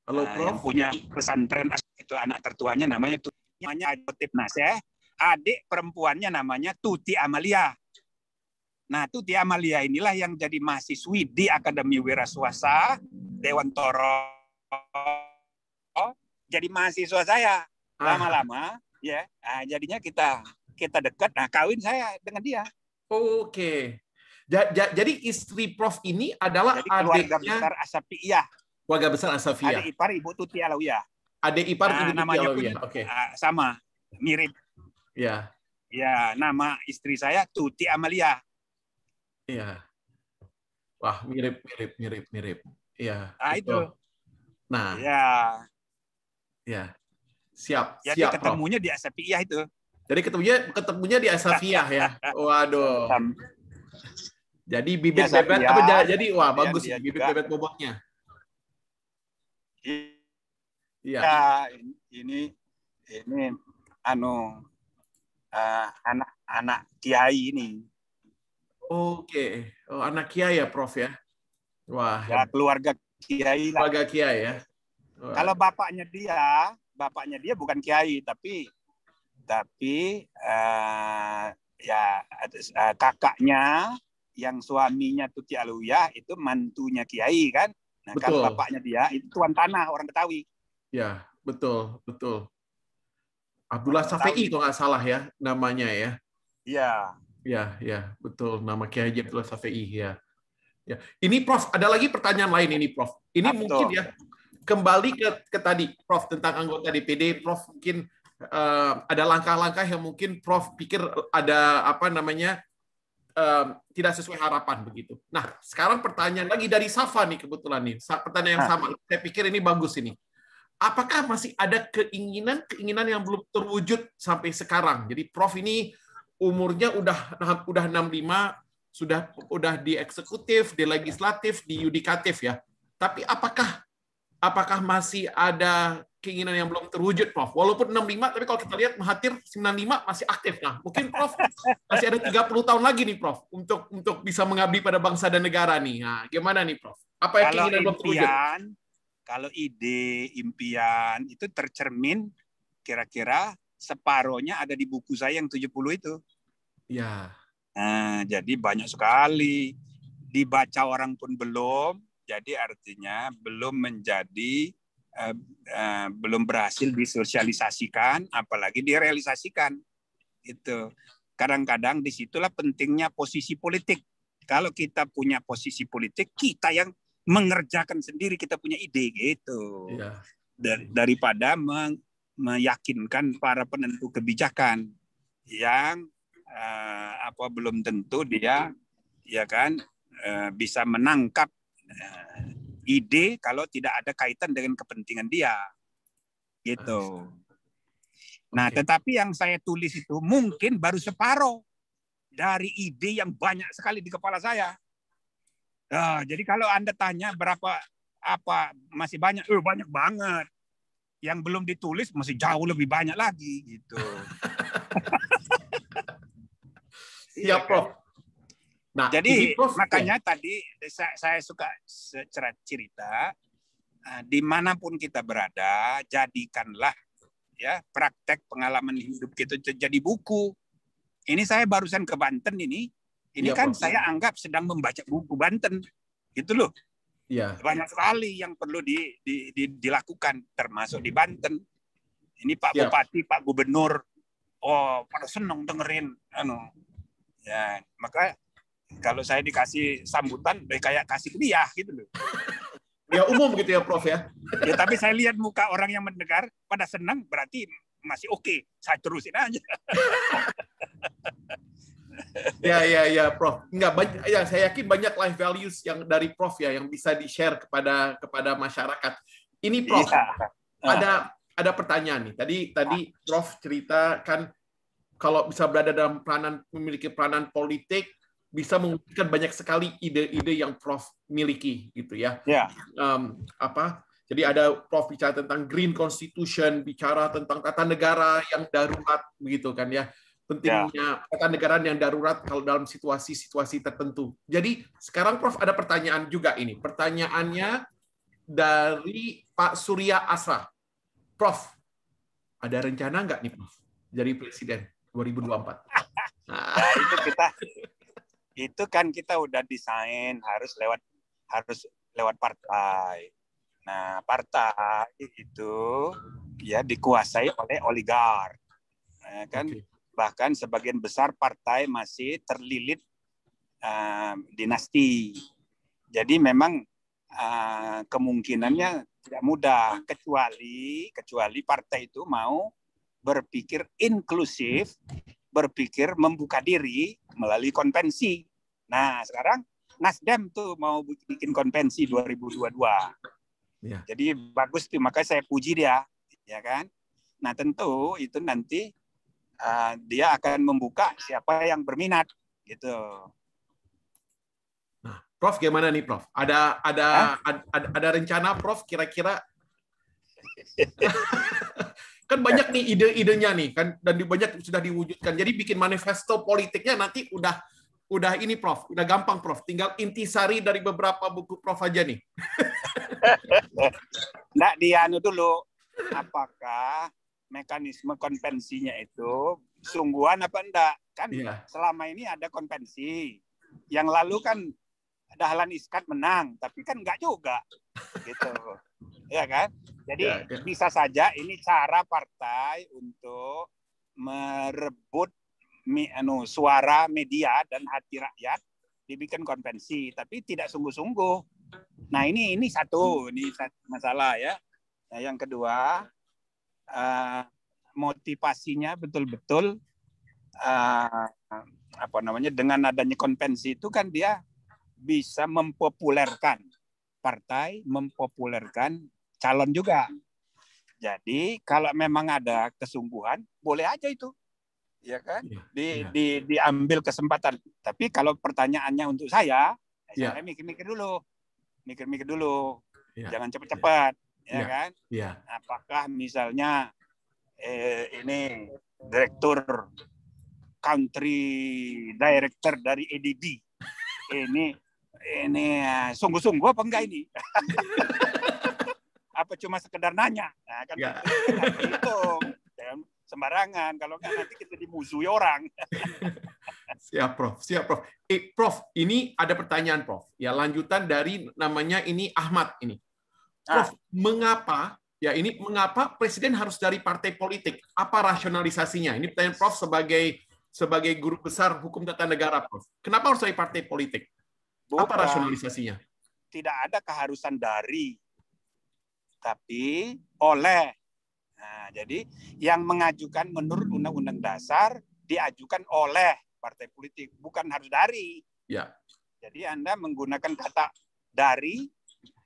Halo, Prof. Yang punya pesantren itu anak tertuanya namanya Tuti Naseh, adik perempuannya namanya Tuti Amalia. Nah, Tuti Amalia inilah yang jadi mahasiswi di Akademi Wira Swasta Dewan Toro. Jadi mahasiswa saya lama-lama, ya. Nah, jadinya kita dekat. Nah, kawin saya dengan dia. Oke. Jadi istri Prof ini adalah jadi keluarga adiknya besar Asafiyah. Keluarga besar Asafiyah. Adik ipar Ibu Tuti Alawiyah. Adik ipar Ibu Tuti namanya Alawiyah. Oke. Sama, mirip. Ya. Ya, nama istri saya Tuti Amalia. Iya. Wah, mirip. Iya. Nah, itu. Nah. Ya. Ya. Siap. Jadi siap, ketemunya Prof. Di Asafiyah itu. Jadi ketemunya di Asafiyah ya. Waduh. Jadi bibit bebet apa jadi wah bagus bibit bebet bobotnya. Iya. Ini anak kiai ini. Oke. Oh, anak kiai ya, Prof ya. Wah, ya, keluarga kiai lah. Keluarga kiai ya. Wah. Kalau bapaknya dia bukan kiai tapi kakaknya yang suaminya Tuti Alawiyah itu mantunya kiai kan. Nah, kalau bapaknya dia itu tuan tanah orang Betawi. Ya, betul. Abdullah Safei kalau nggak salah ya namanya ya. Iya. Ya, betul. Nama Kiai Haji Abdullah Safei ya. Ya. Ini Prof, ada lagi pertanyaan lain ini Prof. Ini mungkin ya kembali ke tadi Prof tentang anggota DPD, Prof mungkin ada langkah-langkah yang mungkin Prof pikir ada tidak sesuai harapan begitu. Nah, sekarang pertanyaan lagi dari Safa nih kebetulan nih. Pertanyaan yang sama. Saya pikir ini bagus ini. Apakah masih ada keinginan yang belum terwujud sampai sekarang? Jadi Prof ini umurnya udah 65, sudah di eksekutif, di legislatif, di yudikatif ya. Tapi apakah masih ada keinginan yang belum terwujud, Prof? Walaupun 65, tapi kalau kita lihat Mahathir 95 masih aktif. Nah, mungkin Prof masih ada 30 tahun lagi nih, Prof, untuk bisa mengabdi pada bangsa dan negara nih. Nah, gimana nih, Prof? Apa yang keinginan belum terwujud? Kalau ide, impian itu tercermin kira-kira separohnya ada di buku saya yang 70 itu. Ya. Nah, jadi banyak sekali. Dibaca orang pun belum, jadi artinya belum menjadi belum berhasil disosialisasikan, apalagi direalisasikan. Itu kadang-kadang disitulah pentingnya posisi politik. Kalau kita punya posisi politik, kita yang mengerjakan sendiri, kita punya ide gitu. Ya. Daripada meyakinkan para penentu kebijakan yang belum tentu dia bisa menangkap ide kalau tidak ada kaitan dengan kepentingan dia gitu. Nah, tetapi yang saya tulis itu mungkin baru separuh dari ide yang banyak sekali di kepala saya. Jadi kalau Anda tanya masih banyak, banyak banget. Yang belum ditulis masih jauh lebih banyak lagi gitu. Siap, Prof. Nah, jadi Prof, makanya tadi saya suka cerita dimanapun kita berada, jadikanlah ya praktek pengalaman hidup kita jadi buku. Ini saya barusan ke Banten ini kan Prof. Saya anggap sedang membaca buku Banten, gitu loh. Ya. Banyak sekali yang perlu dilakukan, termasuk di Banten. Ini Pak Bupati, Pak Gubernur, pada senang dengerin, ya maka kalau saya dikasih sambutan, kayak kasih hadiah gitu loh. Ya umum gitu ya, Prof ya. Ya tapi saya lihat muka orang yang mendengar pada senang, berarti masih oke. Saya terusin aja. Ya, Prof. Saya yakin banyak life values yang dari Prof ya yang bisa di-share kepada masyarakat. Ini Prof, Iya. ada pertanyaan nih. Tadi Prof cerita kan kalau bisa berada dalam memiliki peranan politik, bisa mewujudkan banyak sekali ide-ide yang Prof miliki, gitu ya. Ya. Jadi ada Prof bicara tentang Green Constitution, bicara tentang tata negara yang darurat, begitu kan ya. Pentingnya tata negara yang darurat kalau dalam situasi-situasi tertentu. Jadi sekarang Prof ada pertanyaan juga ini. Pertanyaannya dari Pak Surya Asra. Prof, ada rencana nggak nih Prof jadi presiden 2024? Nah, itu kan kita udah desain harus lewat partai. Nah, partai itu ya dikuasai oleh oligark. Nah, kan bahkan sebagian besar partai masih terlilit dinasti. Jadi memang kemungkinannya tidak mudah kecuali partai itu mau berpikir inklusif, berpikir membuka diri melalui konvensi. Nah, sekarang Nasdem tuh mau bikin konvensi 2022. Ya. Jadi bagus tuh, makanya saya puji dia, ya kan? Nah, tentu itu nanti dia akan membuka siapa yang berminat, gitu. Nah, Prof gimana nih, Prof? Ada rencana, Prof, kira-kira? Kan banyak nih ide-idenya nih, kan, dan banyak sudah diwujudkan. Jadi bikin manifesto politiknya nanti udah ini, Prof, udah gampang, Prof. Tinggal intisari dari beberapa buku Prof aja nih. Nggak dianu dulu, apakah mekanisme konvensinya itu sungguhan apa enggak? Kan selama ini ada konvensi. Yang lalu kan Dahlan Iskan menang, tapi kan enggak juga. Gitu. Ya kan? Jadi bisa saja ini cara partai untuk merebut suara media dan hati rakyat, dibikin konvensi, tapi tidak sungguh-sungguh. Nah, ini satu masalah ya. Nah, yang kedua, motivasinya betul-betul dengan adanya konvensi itu kan dia bisa mempopulerkan partai, mempopulerkan calon juga. Jadi kalau memang ada kesungguhan, boleh aja itu, ya kan? Diambil kesempatan. Tapi kalau pertanyaannya untuk saya mikir-mikir dulu, jangan cepat-cepat, ya kan? Apakah misalnya ini direktur country director dari ADB ini sungguh-sungguh apa enggak ini? Apa cuma sekedar nanya? Nah, kan itu sembarangan. Kalau nggak nanti kita dimusuhi orang. Siap, Prof. Prof, ini ada pertanyaan, Prof. Ya, lanjutan dari namanya ini Ahmad ini. Prof, mengapa Presiden harus dari partai politik? Apa rasionalisasinya? Ini pertanyaan Prof sebagai guru besar hukum tata negara, Prof. Kenapa harus dari partai politik? Apa rasionalisasinya? Tidak ada keharusan dari, tapi oleh. Nah, jadi yang mengajukan menurut Undang-Undang Dasar diajukan oleh partai politik, bukan harus dari. Ya. Jadi Anda menggunakan kata dari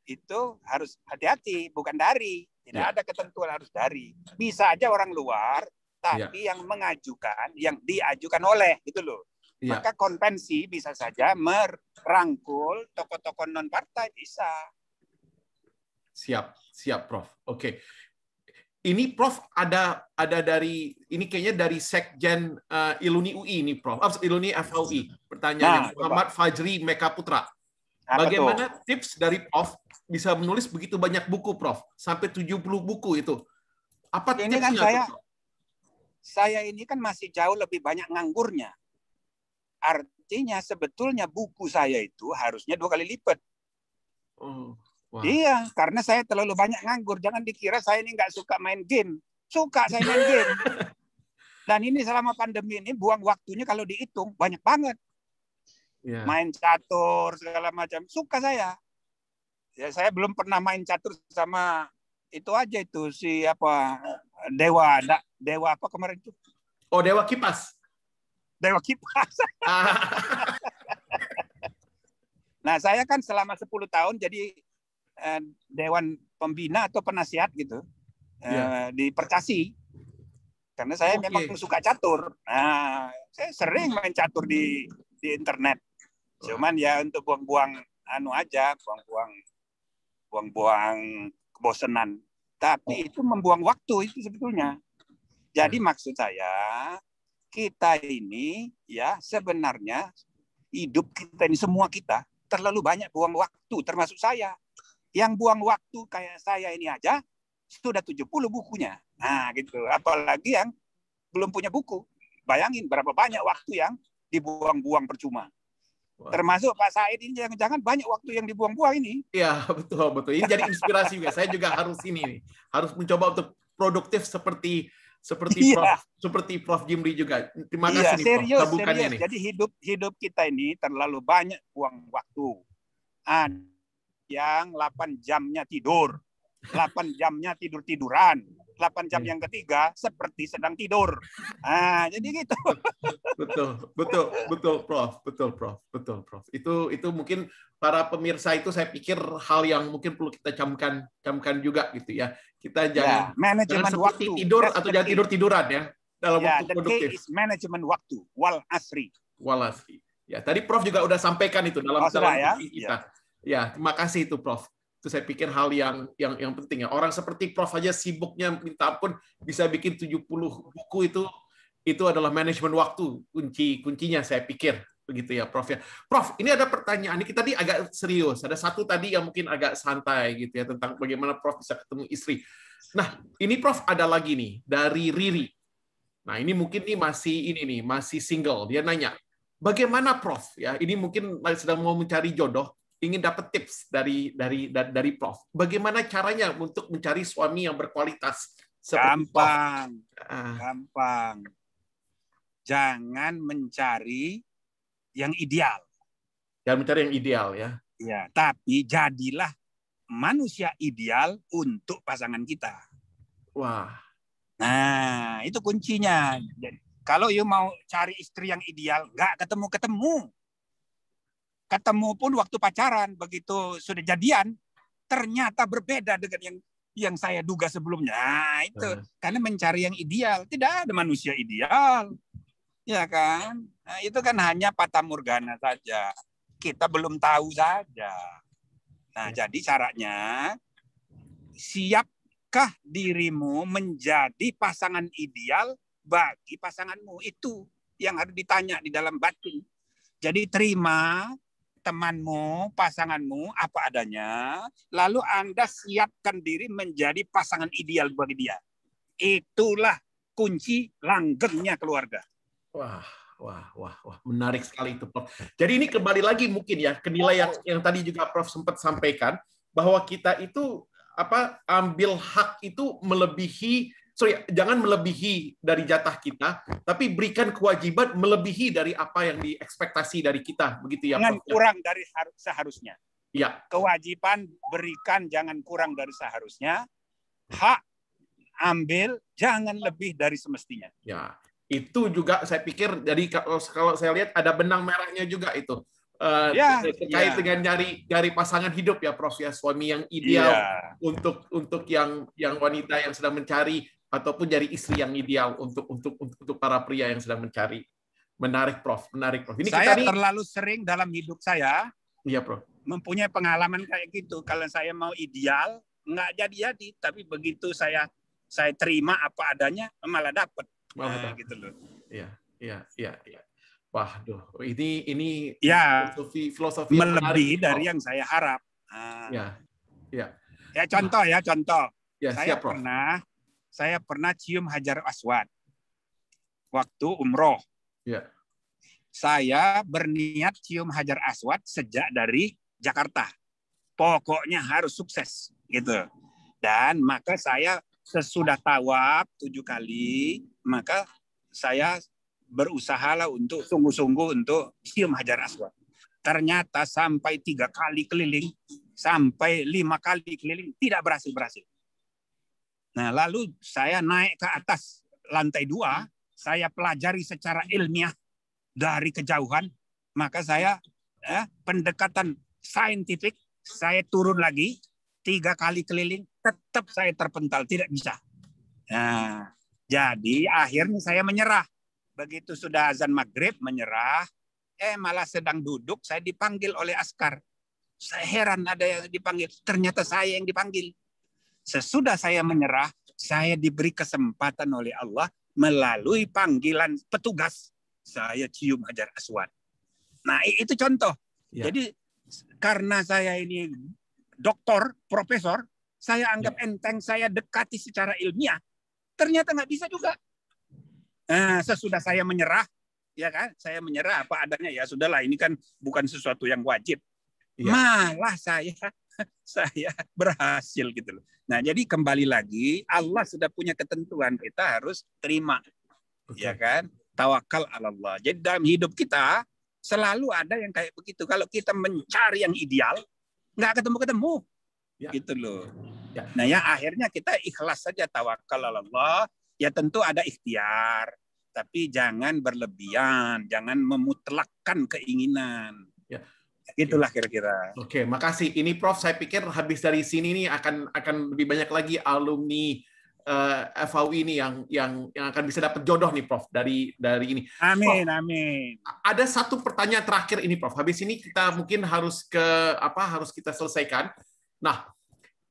itu harus hati-hati, bukan dari. Tidak ada ketentuan harus dari. Bisa aja orang luar, tapi yang mengajukan, yang diajukan oleh, gitu loh. Maka konvensi bisa saja merangkul tokoh-tokoh non-partai, bisa. Siap, Prof. Oke. Ini Prof ada dari ini kayaknya dari Sekjen Iluni UI ini, Prof. Iluni FUI. Pertanyaan Muhammad Fajri Mekaputra. Bagaimana tips dari Prof bisa menulis begitu banyak buku, Prof? Sampai 70 buku itu. Apa ini tipsnya? Kan saya ini kan masih jauh lebih banyak nganggurnya. Artinya sebetulnya buku saya itu harusnya 2 kali lipat. Wow. Iya, karena saya terlalu banyak nganggur. Jangan dikira saya ini nggak suka main game. Suka saya main game. Dan ini selama pandemi ini buang waktunya kalau dihitung banyak banget. Main catur segala macam. Suka saya. Ya, saya belum pernah main catur sama itu aja itu Dewa apa kemarin itu? Oh, Dewa Kipas. Dewa Kipas. Nah, saya kan selama 10 tahun jadi Dewan pembina atau penasihat gitu di Percasi. Karena saya memang suka catur. Nah, saya sering main catur di internet. Cuman ya untuk buang-buang aja, buang-buang kebosanan. Tapi itu membuang waktu itu sebetulnya. Jadi maksud saya, kita ini ya sebenarnya hidup kita ini, semua kita terlalu banyak buang waktu, termasuk saya. Yang buang waktu kayak saya ini aja sudah 70 bukunya. Nah, gitu. Apalagi yang belum punya buku. Bayangin berapa banyak waktu yang dibuang-buang percuma. Termasuk Pak Said ini jangan-jangan banyak waktu yang dibuang-buang ini. Iya, betul. Ini jadi inspirasi juga. Saya juga harus ini nih. Harus mencoba untuk produktif seperti Prof Jimli juga. Terima kasih nih, Prof. Sambukannya nih. Jadi hidup kita ini terlalu banyak buang waktu. Ada yang 8 jamnya tidur, 8 jamnya tidur-tiduran, 8 jam yang ketiga seperti sedang tidur. Nah, jadi gitu. Betul, Prof. Itu mungkin para pemirsa itu saya pikir hal yang mungkin perlu kita camkan juga gitu ya. Kita jangan manajemen seperti waktu. tidur atau jangan tidur-tiduran ya dalam waktu produktif. The key is manajemen waktu. Wal asri. Ya, tadi Prof juga udah sampaikan itu dalam kita. Ya, terima kasih itu Prof. Itu saya pikir hal yang penting ya. Orang seperti Prof aja sibuknya minta ampun bisa bikin 70 buku itu adalah manajemen waktu kuncinya saya pikir begitu ya Prof ya. Prof, ini ada pertanyaan ini kita tadi agak serius. Ada satu tadi yang mungkin agak santai gitu ya tentang bagaimana Prof bisa ketemu istri. Nah, ini Prof ada lagi nih dari Riri. Nah, ini mungkin nih masih single. Dia nanya, "Bagaimana Prof ya? Ini mungkin sedang mau mencari jodoh. Ingin dapat tips dari Prof. Bagaimana caranya untuk mencari suami yang berkualitas? Gampang. Jangan mencari yang ideal. Jangan mencari yang ideal ya. Ya, tapi jadilah manusia ideal untuk pasangan kita. Wah. Nah, itu kuncinya. Kalau you mau cari istri yang ideal, nggak ketemu-ketemu. Ketemu pun waktu pacaran, begitu sudah jadian, ternyata berbeda dengan yang saya duga sebelumnya. Nah, itu karena mencari yang ideal, tidak ada manusia ideal, ya kan? Nah, itu kan hanya fatamorgana saja. Kita belum tahu saja. Nah, jadi caranya siapkah dirimu menjadi pasangan ideal bagi pasanganmu? Itu yang harus ditanya di dalam batin. Jadi terima temanmu, pasanganmu apa adanya, lalu Anda siapkan diri menjadi pasangan ideal bagi dia. Itulah kunci langgengnya keluarga. Wah, menarik sekali itu, Prof. Jadi ini kembali lagi mungkin ya ke nilai yang tadi juga Prof sempat sampaikan bahwa kita itu ambil hak itu jangan melebihi dari jatah kita, tapi berikan kewajiban melebihi dari apa yang diekspektasi dari kita, begitu ya? Jangan kurang dari seharusnya. Ya. Kewajiban berikan jangan kurang dari seharusnya. Hak ambil jangan lebih dari semestinya. Ya, itu juga saya pikir. Jadi kalau saya lihat ada benang merahnya juga itu. Terkait dengan nyari pasangan hidup ya, Prof ya, suami yang ideal untuk yang wanita yang sedang mencari ataupun dari istri yang ideal untuk para pria yang sedang mencari. Menarik, Prof. Ini saya terlalu sering dalam hidup saya, Prof, mempunyai pengalaman kayak gitu. Kalau saya mau ideal, nggak jadi. Tapi begitu saya terima apa adanya, malah dapat. Gitu loh. Iya. Waduh, ini filosofi melebihi dari yang saya harap. Ya contoh. Ya, Saya pernah cium Hajar Aswad waktu umroh. Ya. Saya berniat cium Hajar Aswad sejak dari Jakarta. Pokoknya harus sukses gitu. Dan maka saya sesudah tawaf 7 kali, maka saya berusahalah untuk sungguh-sungguh untuk cium Hajar Aswad. Ternyata sampai 3 kali keliling, sampai 5 kali keliling tidak berhasil. Nah, lalu saya naik ke atas lantai 2, saya pelajari secara ilmiah dari kejauhan, maka saya pendekatan saintifik, saya turun lagi 3 kali keliling, tetap saya terpental, tidak bisa. Nah, jadi akhirnya saya menyerah. Begitu sudah azan maghrib, menyerah. Malah sedang duduk, saya dipanggil oleh askar. Saya heran ada yang dipanggil. Ternyata saya yang dipanggil. Sesudah saya menyerah, saya diberi kesempatan oleh Allah melalui panggilan petugas. Saya cium Hajar Aswad. Nah, itu contoh. Ya. Jadi karena saya ini doktor, profesor, saya anggap enteng, saya dekati secara ilmiah. Ternyata nggak bisa juga. Nah, sesudah saya menyerah, ya kan? Saya menyerah apa adanya, ya sudahlah, ini kan bukan sesuatu yang wajib. Ya. Malah saya berhasil gitu loh. Nah, jadi kembali lagi, Allah sudah punya ketentuan, kita harus terima. Ya kan? Tawakal ala Allah. Jadi dalam hidup kita selalu ada yang kayak begitu. Kalau kita mencari yang ideal, nggak ketemu-ketemu. Ya. Gitu loh. Ya. Nah, ya akhirnya kita ikhlas saja, tawakal ala Allah. Ya tentu ada ikhtiar, tapi jangan berlebihan, jangan memutlakkan keinginan. Ya. Itulah kira-kira. Oke, makasih. Ini Prof, saya pikir habis dari sini nih akan lebih banyak lagi alumni FAUI ini yang akan bisa dapat jodoh nih Prof dari ini. Amin, Prof, amin. Ada satu pertanyaan terakhir ini Prof. Habis ini kita mungkin harus harus kita selesaikan. Nah,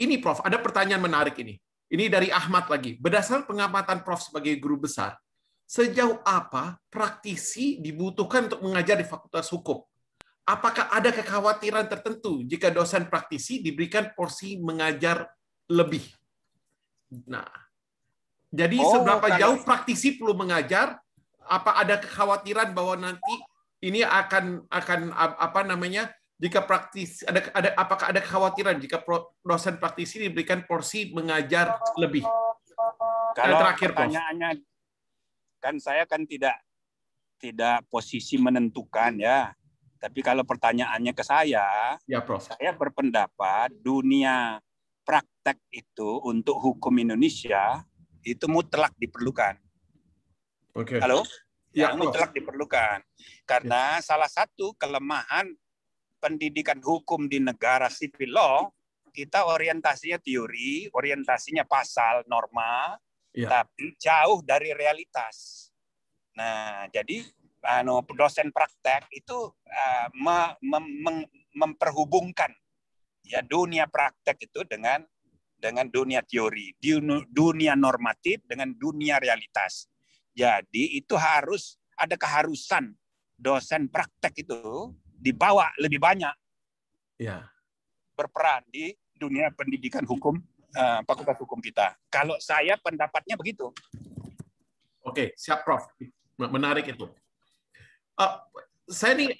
ini Prof, ada pertanyaan menarik ini. Ini dari Ahmad lagi. Berdasarkan pengamatan Prof sebagai guru besar, sejauh apa praktisi dibutuhkan untuk mengajar di Fakultas Hukum? Apakah ada kekhawatiran tertentu jika dosen praktisi diberikan porsi mengajar lebih? Nah, jadi seberapa jauh praktisi perlu mengajar? Apa ada kekhawatiran bahwa nanti ini akan apa namanya? Jika praktisi apakah ada kekhawatiran jika dosen praktisi diberikan porsi mengajar lebih? Kalau terakhir, pertanyaannya kan saya kan tidak posisi menentukan ya. Tapi kalau pertanyaannya ke saya, ya, Prof. Saya berpendapat dunia praktek itu untuk hukum Indonesia itu mutlak diperlukan. Oke. Halo? Ya, mutlak diperlukan. Karena salah satu kelemahan pendidikan hukum di negara civil law, kita orientasinya teori, orientasinya pasal, norma, tapi jauh dari realitas. Nah, jadi dosen praktek itu memperhubungkan ya dunia praktek itu dengan dunia teori, dunia normatif dengan dunia realitas. Jadi itu harus ada keharusan dosen praktek itu dibawa lebih banyak berperan di dunia pendidikan hukum Fakultas Hukum kita. Kalau saya pendapatnya begitu. Oke, siap Prof. Menarik itu. Saya nih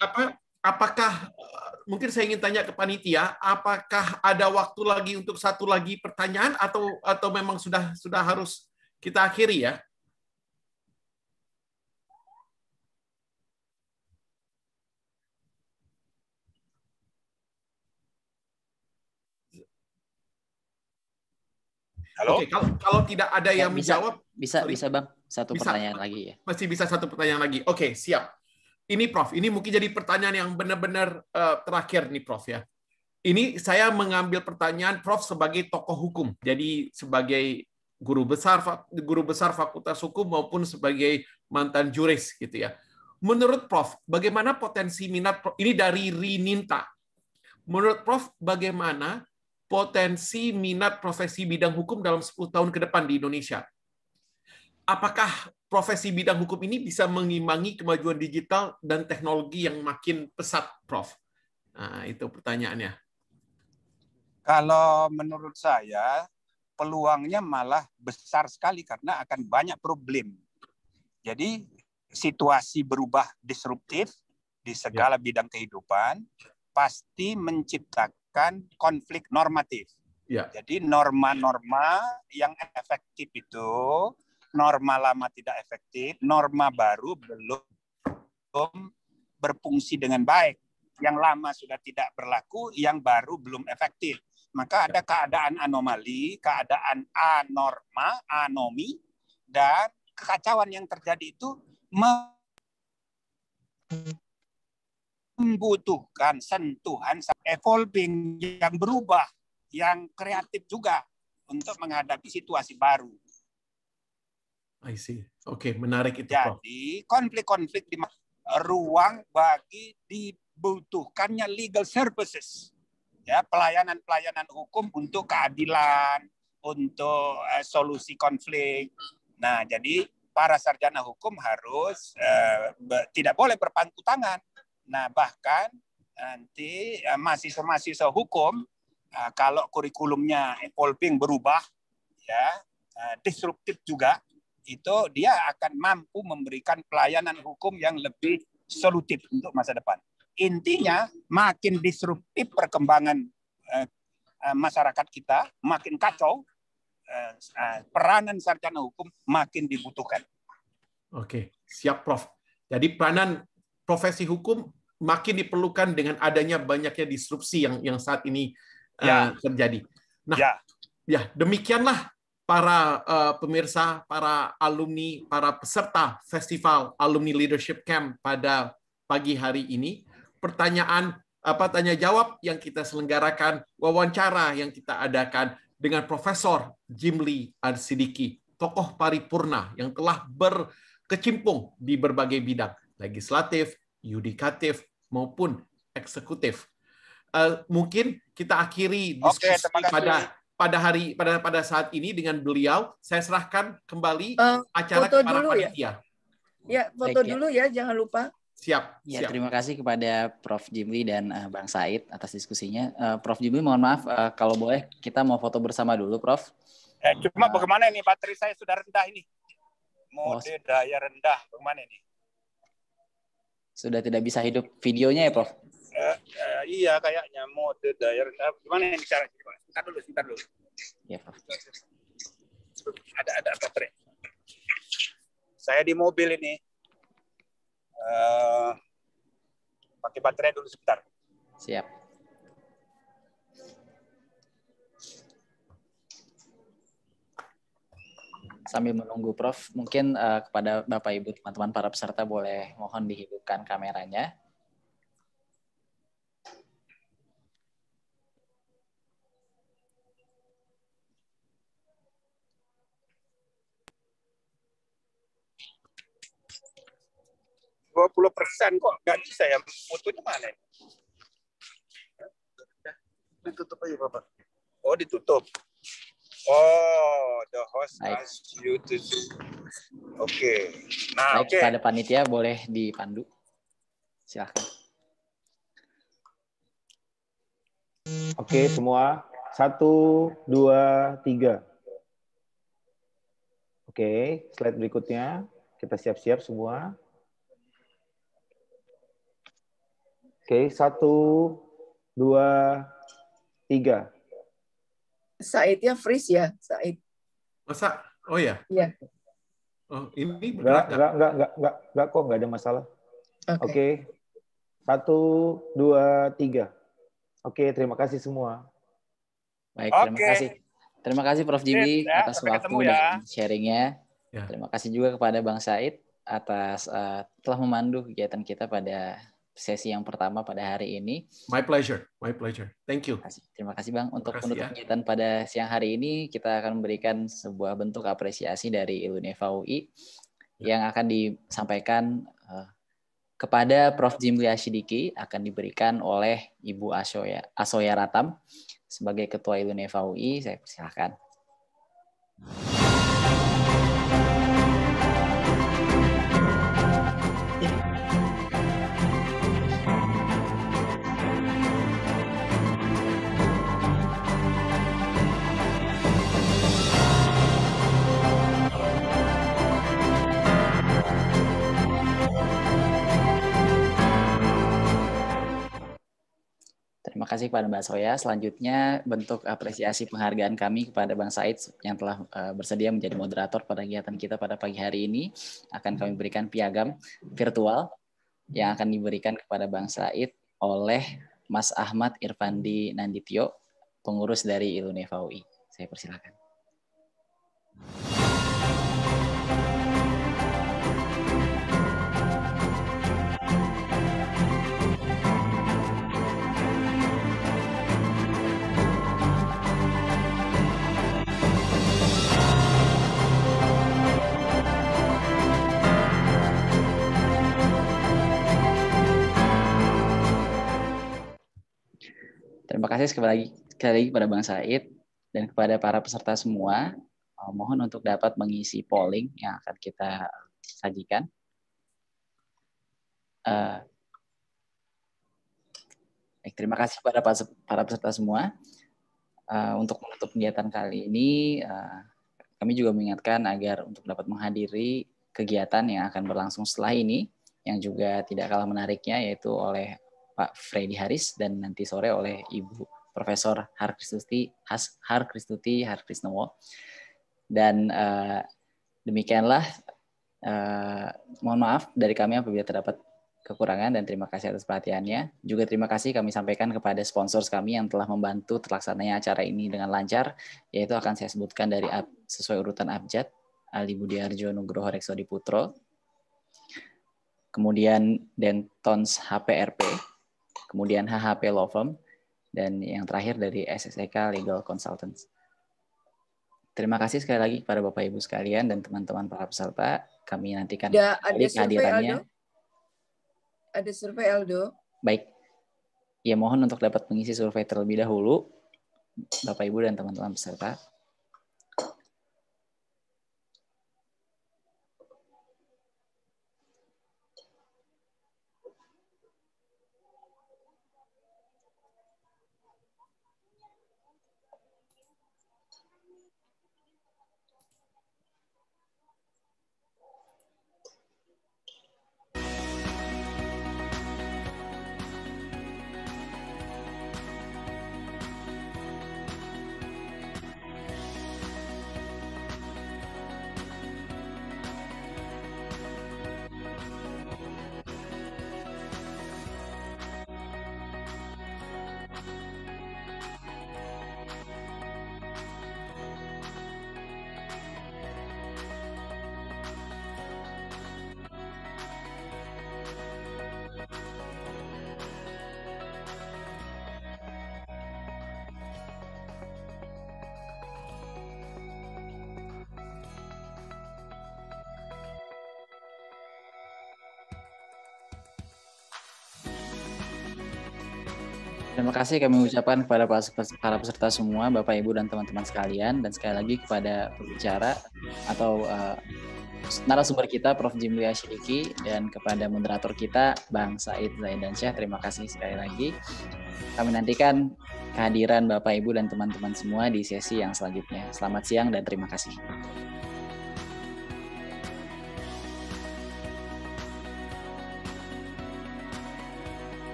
apakah mungkin saya ingin tanya ke panitia, apakah ada waktu lagi untuk satu lagi pertanyaan atau memang sudah harus kita akhiri ya? Halo? Oke, kalau tidak ada yang menjawab, bisa Bang, satu pertanyaan lagi ya. Masih bisa satu pertanyaan lagi. Oke, siap. Ini Prof, ini mungkin jadi pertanyaan yang benar-benar terakhir nih Prof ya. Ini saya mengambil pertanyaan Prof sebagai tokoh hukum, jadi sebagai guru besar Fakultas Hukum maupun sebagai mantan juris gitu ya. Menurut Prof, bagaimana potensi minat ini dari Rininta? Menurut Prof, bagaimana potensi minat profesi bidang hukum dalam 10 tahun ke depan di Indonesia? Apakah profesi bidang hukum ini bisa mengimbangi kemajuan digital dan teknologi yang makin pesat, Prof? Nah, itu pertanyaannya. Kalau menurut saya, peluangnya malah besar sekali karena akan banyak problem. Jadi, situasi berubah disruptif di segala bidang kehidupan, pasti menciptakan konflik normatif. Jadi, norma-norma yang efektif itu norma lama tidak efektif, norma baru belum berfungsi dengan baik. Yang lama sudah tidak berlaku, yang baru belum efektif. Maka ada keadaan anomali, keadaan anorma, anomi, dan kekacauan yang terjadi itu membutuhkan sentuhan evolving yang berubah, yang kreatif juga. untuk menghadapi situasi baru. I see. Oke, menarik itu, Prof. Jadi konflik-konflik di ruang bagi dibutuhkannya legal services, ya, pelayanan hukum untuk keadilan, untuk solusi konflik. Nah, jadi para sarjana hukum harus tidak boleh berpangku tangan. Nah, bahkan nanti mahasiswa-mahasiswa hukum kalau kurikulumnya evolving berubah, ya, disruptif juga, itu dia akan mampu memberikan pelayanan hukum yang lebih solutif untuk masa depan. Intinya makin disruptif perkembangan masyarakat kita, makin kacau, peranan sarjana hukum makin dibutuhkan. Oke, siap, Prof. Jadi peranan profesi hukum makin diperlukan dengan adanya banyaknya disrupsi yang saat ini terjadi. Nah, ya demikianlah para pemirsa, para alumni, para peserta Festival Alumni Leadership Camp pada pagi hari ini. Pertanyaan tanya jawab yang kita selenggarakan, wawancara yang kita adakan dengan Profesor Jimli Al-Siddiqi, tokoh paripurna yang telah berkecimpung di berbagai bidang, legislatif, yudikatif, maupun eksekutif. Mungkin kita akhiri diskusi pada saat ini dengan beliau. Saya serahkan kembali acara foto kepada dulu panitia. Ya, foto dulu ya, jangan lupa. Siap. Ya, terima kasih kepada Prof. Jimli dan Bang Said atas diskusinya. Prof. Jimli, mohon maaf, kalau boleh kita mau foto bersama dulu, Prof. Cuma bagaimana ini, baterai saya sudah rendah ini. Mode daya rendah, bagaimana ini? Sudah tidak bisa hidup videonya ya, Prof? Iya, kayaknya mode daya rendah. Gimana ini caranya? Sebentar dulu. Ya, Prof. Ada baterai. Saya di mobil ini. Pakai baterai dulu sebentar. Siap. Sambil menunggu Prof, mungkin kepada Bapak Ibu teman-teman para peserta boleh mohon dihidupkan kameranya. %, kok nggak bisa ya, fotonya mana? Ditutup aja, Bapak. Oh, ditutup. Oh, the host asks you to. Oke. Nah, baik, pada panitia boleh dipandu. Silakan. Oke, semua. 1, 2, 3. Oke, slide berikutnya. Kita siap-siap semua. Oke, 1, 2, 3. Saidnya freeze ya, Said. Masa? Oh ya? Iya. Oh, ini enggak kok, enggak ada masalah. Oke. 1, 2, 3. Oke, terima kasih semua. Baik, terima kasih. Terima kasih Prof. Jimli atas waktu dan sharingnya. Ya. Terima kasih juga kepada Bang Said atas telah memandu kegiatan kita pada sesi yang pertama pada hari ini. My pleasure. Thank you. Terima kasih Bang. Untuk penutup kegiatan pada siang hari ini, kita akan memberikan sebuah bentuk apresiasi dari Iluneva UI yang akan disampaikan kepada Prof. Jimli Al-Siddiqi, akan diberikan oleh Ibu Asoya Ratam sebagai Ketua Iluneva UI. Saya persilahkan. Terima kasih kepada Mbak Soya. Selanjutnya bentuk apresiasi penghargaan kami kepada Bang Said yang telah bersedia menjadi moderator pada kegiatan kita pada pagi hari ini. Akan kami berikan piagam virtual yang akan diberikan kepada Bang Said oleh Mas Ahmad Irfandi Nandityo, pengurus dari Iluneva UI. Saya persilakan. Terima kasih sekali lagi kepada Bang Said dan kepada para peserta semua. Mohon untuk dapat mengisi polling yang akan kita sajikan. Terima kasih kepada para peserta semua. Untuk menutup kegiatan kali ini, kami juga mengingatkan agar untuk dapat menghadiri kegiatan yang akan berlangsung setelah ini, yang juga tidak kalah menariknya, yaitu oleh Pak Freddy Haris dan nanti sore oleh Ibu Profesor Harkristuti Harkrisnowo. Dan demikianlah, mohon maaf dari kami apabila terdapat kekurangan dan terima kasih atas perhatiannya. Juga terima kasih kami sampaikan kepada sponsor kami yang telah membantu terlaksananya acara ini dengan lancar, yaitu akan saya sebutkan dari sesuai urutan abjad, Ali Budiarjo Nugroho Reksodi Putro, kemudian Dentons HPRP, kemudian HHP Law Firm, dan yang terakhir dari SSEK Legal Consultants. Terima kasih sekali lagi kepada Bapak Ibu sekalian dan teman-teman para peserta. Kami nantikan ada kehadirannya. Ada survei Aldo. Baik. Ya, mohon untuk dapat mengisi survei terlebih dahulu, Bapak Ibu dan teman-teman peserta. Terima kasih kami ucapkan kepada para peserta semua, Bapak, Ibu, dan teman-teman sekalian. Dan sekali lagi kepada pembicara atau narasumber kita, Prof. Jimli Asyidiki, dan kepada moderator kita, Bang Said Zaidansyah. Terima kasih sekali lagi. Kami nantikan kehadiran Bapak, Ibu, dan teman-teman semua di sesi yang selanjutnya. Selamat siang dan terima kasih.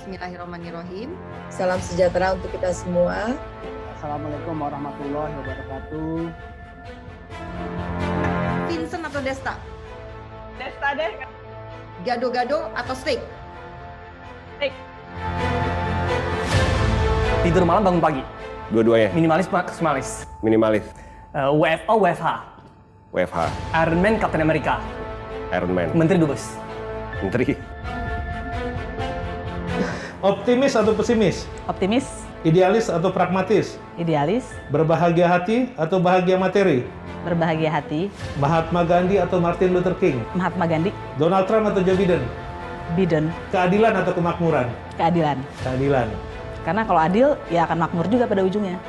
Bismillahirrahmanirrahim. Salam sejahtera untuk kita semua. Assalamualaikum warahmatullahi wabarakatuh. Vincent atau Desta? Desta deh. Gado-gado atau steak? Steak. Tidur malam bangun pagi. Dua-duanya. Minimalis maksimalis. Minimalis. WFO WFH. WFH. Iron Man Captain America. Iron Man. Menteri Dubes. Menteri. Optimis atau pesimis? Optimis. Idealis atau pragmatis? Idealis. Berbahagia hati atau bahagia materi? Berbahagia hati. Mahatma Gandhi atau Martin Luther King? Mahatma Gandhi. Donald Trump atau Joe Biden? Biden. Keadilan atau kemakmuran? Keadilan. Keadilan. Karena kalau adil, ya akan makmur juga pada ujungnya.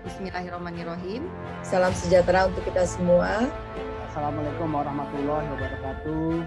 Bismillahirrahmanirrahim. Salam sejahtera untuk kita semua. Assalamualaikum warahmatullahi wabarakatuh.